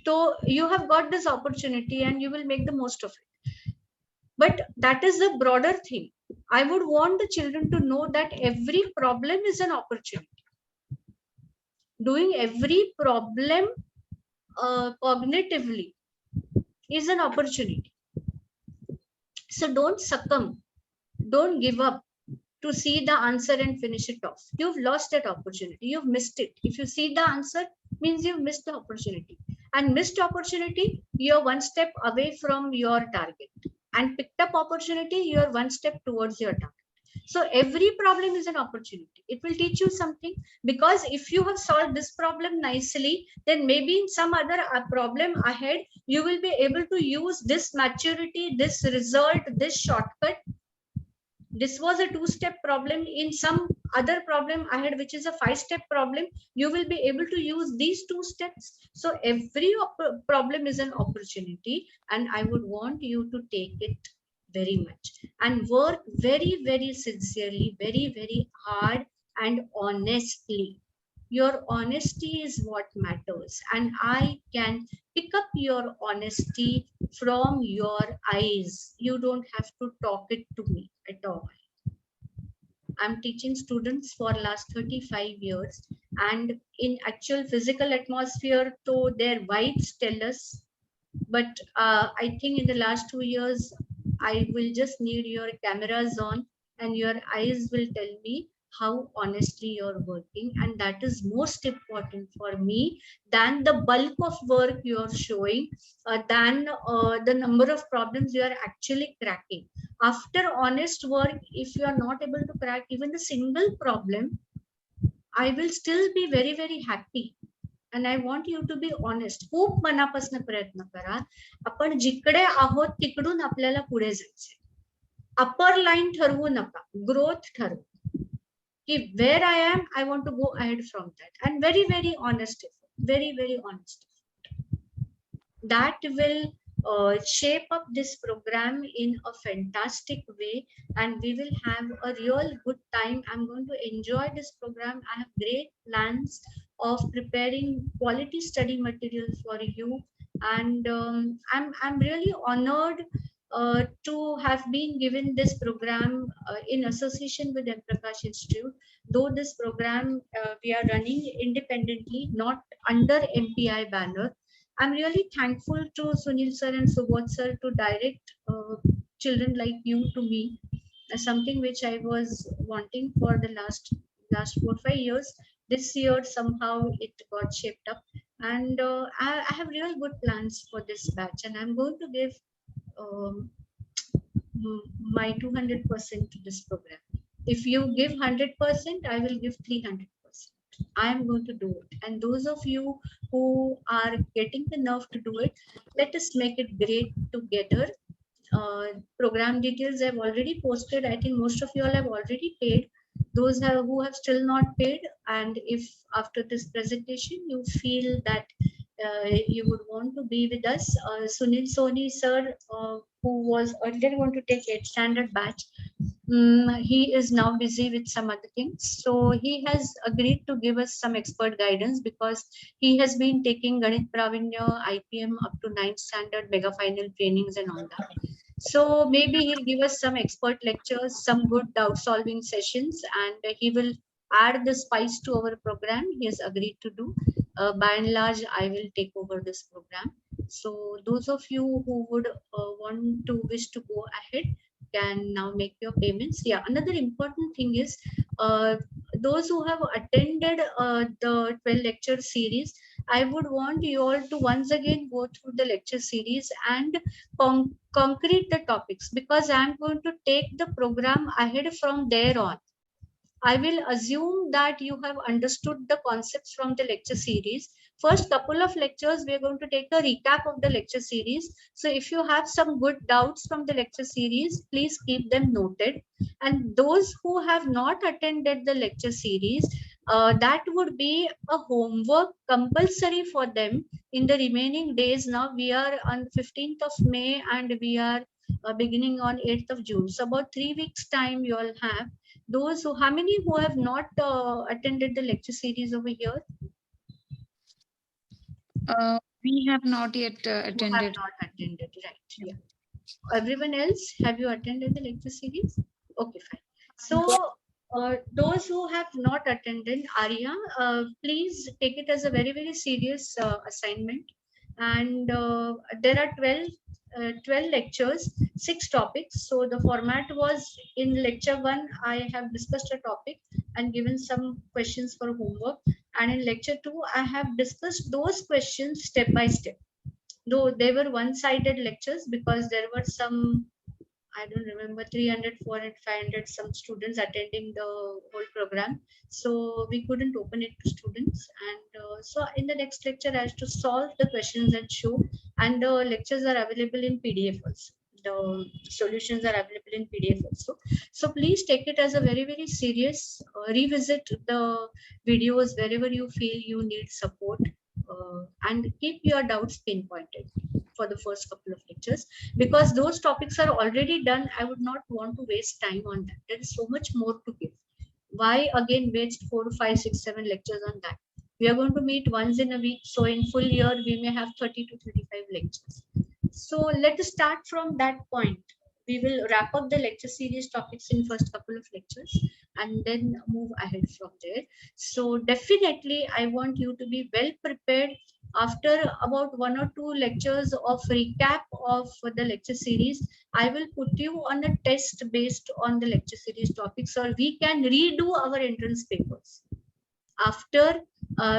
[SPEAKER 1] So you have got this opportunity and you will make the most of it. But that is the broader thing. I would want the children to know that every problem is an opportunity. Doing every problem cognitively is an opportunity. So don't succumb, don't give up to see the answer and finish it off. You've lost that opportunity, you've missed it. If you see the answer, means you've missed the opportunity. And missed opportunity, you're one step away from your target. And picked up opportunity, you're one step towards your target. So every problem is an opportunity. It will teach you something, because if you have solved this problem nicely, then maybe in some other problem ahead, you will be able to use this maturity, this result, this shortcut This was a 2-step problem. In some other problem I had, which is a 5-step problem, you will be able to use these 2 steps. So every problem is an opportunity, and I would want you to take it very much and work very, very sincerely, very, very hard and honestly. Your honesty is what matters, and I can pick up your honesty from your eyes. You don't have to talk it to me at all. I'm teaching students for last 35 years, and in actual physical atmosphere, so their vibes tell us. But I think in the last 2 years, I will just need your cameras on, and your eyes will tell me how honestly you're working, and that is most important for me than the bulk of work you're showing, than the number of problems you are actually cracking. After honest work, if you are not able to crack even a single problem, I will still be very, very happy. And I want you to be honest. खूप मनापासून प्रयत्न करा. आपण जिकडे आहोत तिकडून आपल्याला पुढे जायचे. अपर लाईन ठरवू नका, ग्रोथ ठरवू. की where I am, I want to go ahead from that. And very, very honest effort. Very, very honest. That will shape up this program in a fantastic way, and we will have a real good time. I'm going to enjoy this program. I have great plans of preparing quality study material for you, and I'm really honored to have been given this program in association with M. Prakash Institute. Though this program we are running independently, not under MPI banner, I'm really thankful to Sunil sir and Subodh sir to direct children like you to me, something which I was wanting for the last 4 5 years. This year somehow it got shaped up, and I have real good plans for this batch, and I'm going to give um, my 200% to this program. If you give 100%, I will give 300%. I am going to do it. And those of you who are getting the nerve to do it, let us make it great together. Program details I've already posted. I think most of you all have already paid. Those who have still not paid, and if after this presentation you feel that you would want to be with us, Sunil Soni sir, who was earlier going to take 8th standard batch, he is now busy with some other things. So he has agreed to give us some expert guidance because he has been taking Ganit Pravinya, IPM up to 9th standard, mega final trainings and all that. So maybe he'll give us some expert lectures, some good doubt solving sessions, and he will add the spice to our program. He has agreed to do. By and large, I will take over this program. So those of you who would want to wish to go ahead can now make your payments. Yeah, another important thing is those who have attended the 12 lecture series, I would want you all to once again go through the lecture series and concrete the topics, because I'm going to take the program ahead from there on. I will assume that you have understood the concepts from the lecture series. First couple of lectures, we are going to take a recap of the lecture series. So if you have some good doubts from the lecture series, please keep them noted. And those who have not attended the lecture series, that would be a homework compulsory for them in the remaining days. Now we are on 15th of May and we are beginning on 8th of June. So about 3 weeks time you all have. Those who, how many who have not attended the lecture series over here?
[SPEAKER 2] We have not yet
[SPEAKER 1] Who have
[SPEAKER 2] attended.
[SPEAKER 1] not attended, right? Yeah. Everyone else, have you attended the lecture series? Okay, fine. So those who have not attended, Arya, please take it as a very, very serious assignment. And there are 12 lectures, 6 topics. So the format was in lecture 1, I have discussed a topic and given some questions for homework. And in lecture 2, I have discussed those questions step by step. Though they were one-sided lectures because there were some, I don't remember, 300, 400, 500 some students attending the whole program. So we couldn't open it to students. And so in the next lecture, I have to solve the questions and show. And the lectures are available in PDF also. The solutions are available in PDF also. So please take it as a very, very serious. Revisit the videos wherever you feel you need support, and keep your doubts pinpointed for the first couple of lectures, because those topics are already done. I would not want to waste time on that. There is so much more to give. Why again waste 4, 5, 6, 7 lectures on that? We are going to meet once in a week, so in full year we may have 30 to 35 lectures. So let us start from that point. We will wrap up the lecture series topics in first couple of lectures and then move ahead from there. So definitely I want you to be well prepared. After about 1 or 2 lectures of recap of the lecture series, I will put you on a test based on the lecture series topics, or we can redo our entrance papers after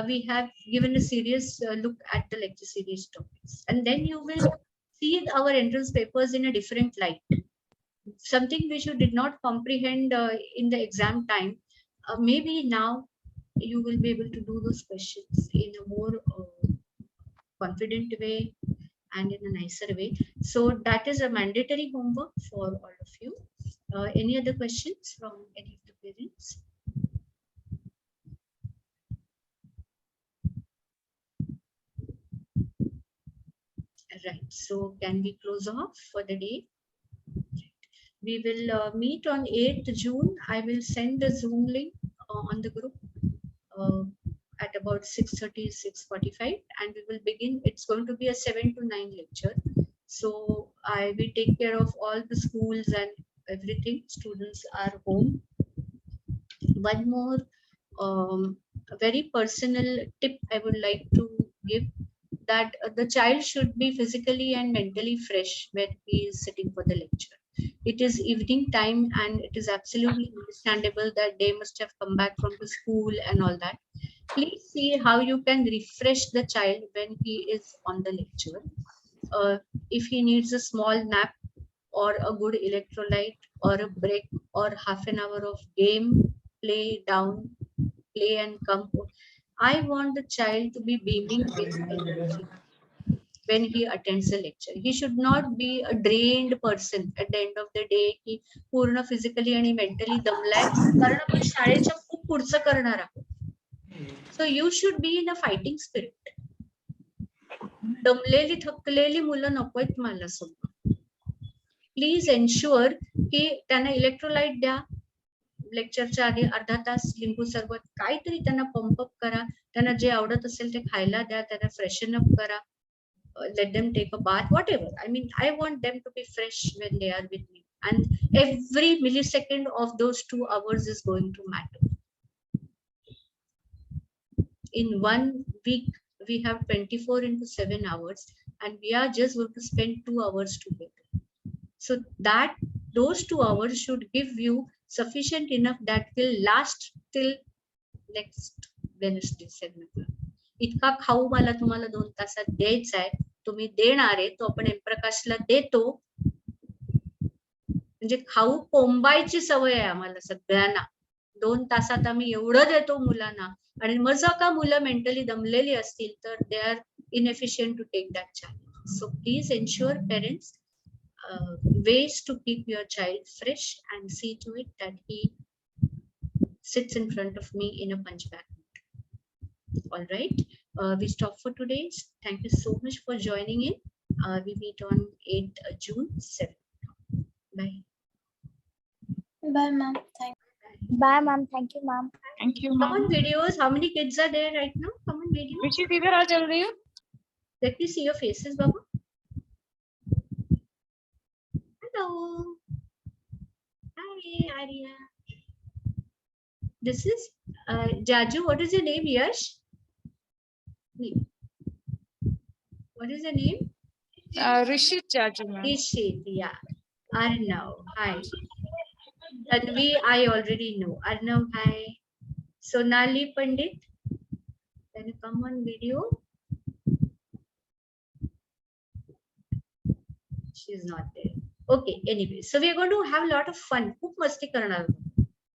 [SPEAKER 1] we have given a serious look at the lecture series topics, and then you will see our entrance papers in a different light, something which you did not comprehend in the exam time. Maybe now you will be able to do those questions in a more confident way and in a nicer way. So that is a mandatory homework for all of you. Any other questions from any of the parents? Right, so can we close off for the day? We will meet on 8th June. I will send the Zoom link on the group uh, at about 6:30, 6:45, and we will begin. It's going to be a 7 to 9 lecture. So I will take care of all the schools and everything. Students are home. One more a very personal tip I would like to give, that the child should be physically and mentally fresh when he is sitting for the lecture. It is evening time and it is absolutely understandable that they must have come back from the school and all that. Please see how you can refresh the child when he is on the lecture. If he needs a small nap or a good electrolyte or a break or half an hour of game, play down, play and come home. I want the child to be beaming with energy when he attends a lecture. He should not be a drained person at the end of the day. की पूर्ण physically आणि mentally दमलाय कारण आपण शाळेच्या खूप पुढचं करणार आहोत. So you should be in a fighting spirit. दमलेली थकलेली मुलं नकोत मला समोर. Please ensure की त्यांना इलेक्ट्रोलाइट द्या. लेक्चरच्या आधी अर्धा तास लिंबू सरबत काहीतरी त्यांना पंप अप करा. त्यांना जे आवडत असेल ते खायला द्या. त्यांना फ्रेशन अप करा. Let them take a bath, whatever. I mean, I want them to be fresh when they are with me. And every millisecond of those 2 hours is going to matter. In 1 week, we have 24 into 7 hours, and we are just going to spend 2 hours together. So that those 2 hours should give you sufficient enough that will last till next Wednesday 7 o'clock. इतका खाऊ मला तुम्हाला 2 तासात द्यायचा आहे, तुम्ही देणार आहे, तो आपण प्रकाशला देतो. म्हणजे खाऊ कोंबायची सवय आहे आम्हाला सगळ्यांना. 2 तासात आम्ही एवढं देतो मुलांना, आणि मग जर का मुलं मेंटली दमलेली असतील तर they are inefficient to take that challenge. So please ensure parents ways to keep your child fresh and see to it that he sits in front of me in a punch bag. All right, we stop for today. Thank you so much for joining in. We meet on 8th June 7. Bye.
[SPEAKER 3] Bye, ma'am. Thank you.
[SPEAKER 2] Bye, ma'am. Thank you, ma'am.
[SPEAKER 4] Thank you,
[SPEAKER 1] Come on
[SPEAKER 4] ma'am.
[SPEAKER 1] videos. How many kids are there right now? Come on videos.
[SPEAKER 4] Rishi, किधर आ चल रही हो?
[SPEAKER 1] Let me see your faces, Baba. Hello. Hi, Arya. This is Jaju. What is your name, Yash? What is your name?
[SPEAKER 4] Rishi Jaju, ma'am.
[SPEAKER 1] Ishit, yeah. Arnav, hi. Tanvi, I already know. Arnav, hi. Sonali Pandit, can you come on video? She's not there. Okay, anyway, so we are going to have a lot of fun. खूप मस्ती करणार,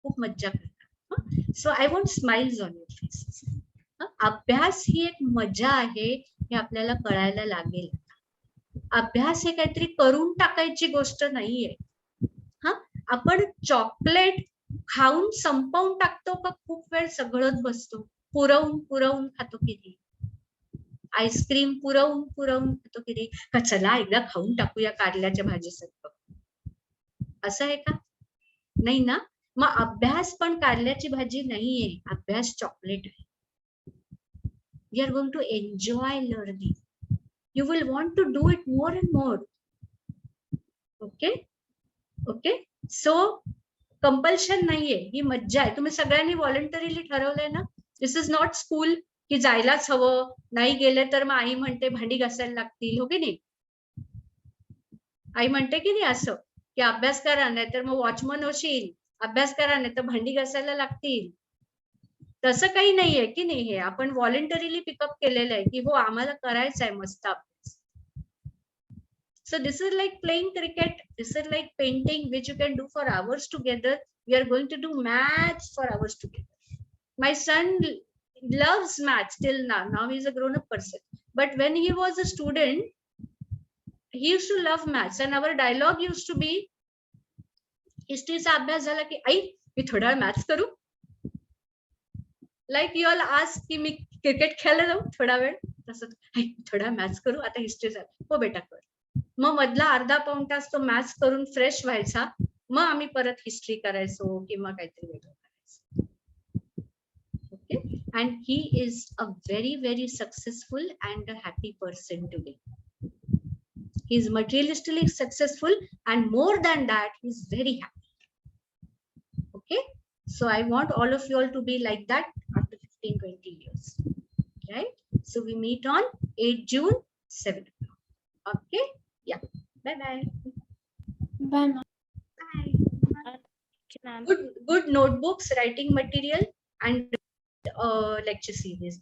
[SPEAKER 1] खूप मज्जा करणार. So I want smiles on your faces. अभ्यास ही एक मजा आहे हे आपल्याला कळायला लागेल. अभ्यास हे काहीतरी करून टाकायची गोष्ट नाहीये. हा, आपण चॉकलेट खाऊन संपवून टाकतो का खूप वेळ सगळत बसतो, पुरवून खातो की नाही, आईस्क्रीम पुरवून खातो की नाही, का चला एकदा खाऊन टाकूया कारल्याच्या भाजीसारखं, असं आहे का? नाही ना. मग अभ्यास पण कारल्याची भाजी नाहीये, अभ्यास चॉकलेट आहे. You are going to enjoy learning. You will want to do it more and more. Okay. So compulsion नाहीये, ही मज्जा आहे. तुम्ही सगळ्यांनी व्हॉलंटरीली ठरवलंय ना. दिस इज नॉट स्कूल की जायलाच हवं, नाही गेले तर मग आई म्हणते भांडी घासायला लागतील, हो की नाही? आई म्हणते की नाही असं की अभ्यास करा, नाही तर मग वॉचमन होशील, अभ्यास करा नाही तर भांडी घासायला लागतील. तसं काही नाहीये की नाही. हे आपण व्हॉलंटरीली पिकअप केलेलं आहे की हो आम्हाला करायचं आहे मस्त अभ्यास. So this is like playing cricket. This is like painting, which you can do for hours together. We are going to do maths for hours together. My son loves maths till now. Now he is a grown-up person. But when he was a student, he used to love maths. And our dialogue used to be, हिस्ट्रीचा अभ्यास झाला की आई मी थोडा वेळ maths करू. Like you all ask की मी cricket खेळायला जाऊ थोडा वेळ, तसं आई थोडा मॅथ्स करू, आता हिस्ट्री झाली, हो बेटा कर. मग मधला अर्धा पाऊण तास तो मॅथ्स करून फ्रेश व्हायचा, मग आम्ही परत हिस्ट्री करायचो किंवा काहीतरी वेगळं करायचो. Okay. And he is a very successful and a happy person today. He is materialistically successful, and more than that, he is very happy. Okay. So I want all of you all to be like that after 15-20 years. Right. So we meet on 8 June, 7 o'clock. Okay. Yeah. Bye.
[SPEAKER 3] Bye, ma'am.
[SPEAKER 1] Bye. Good notebooks, writing material, and lecture series.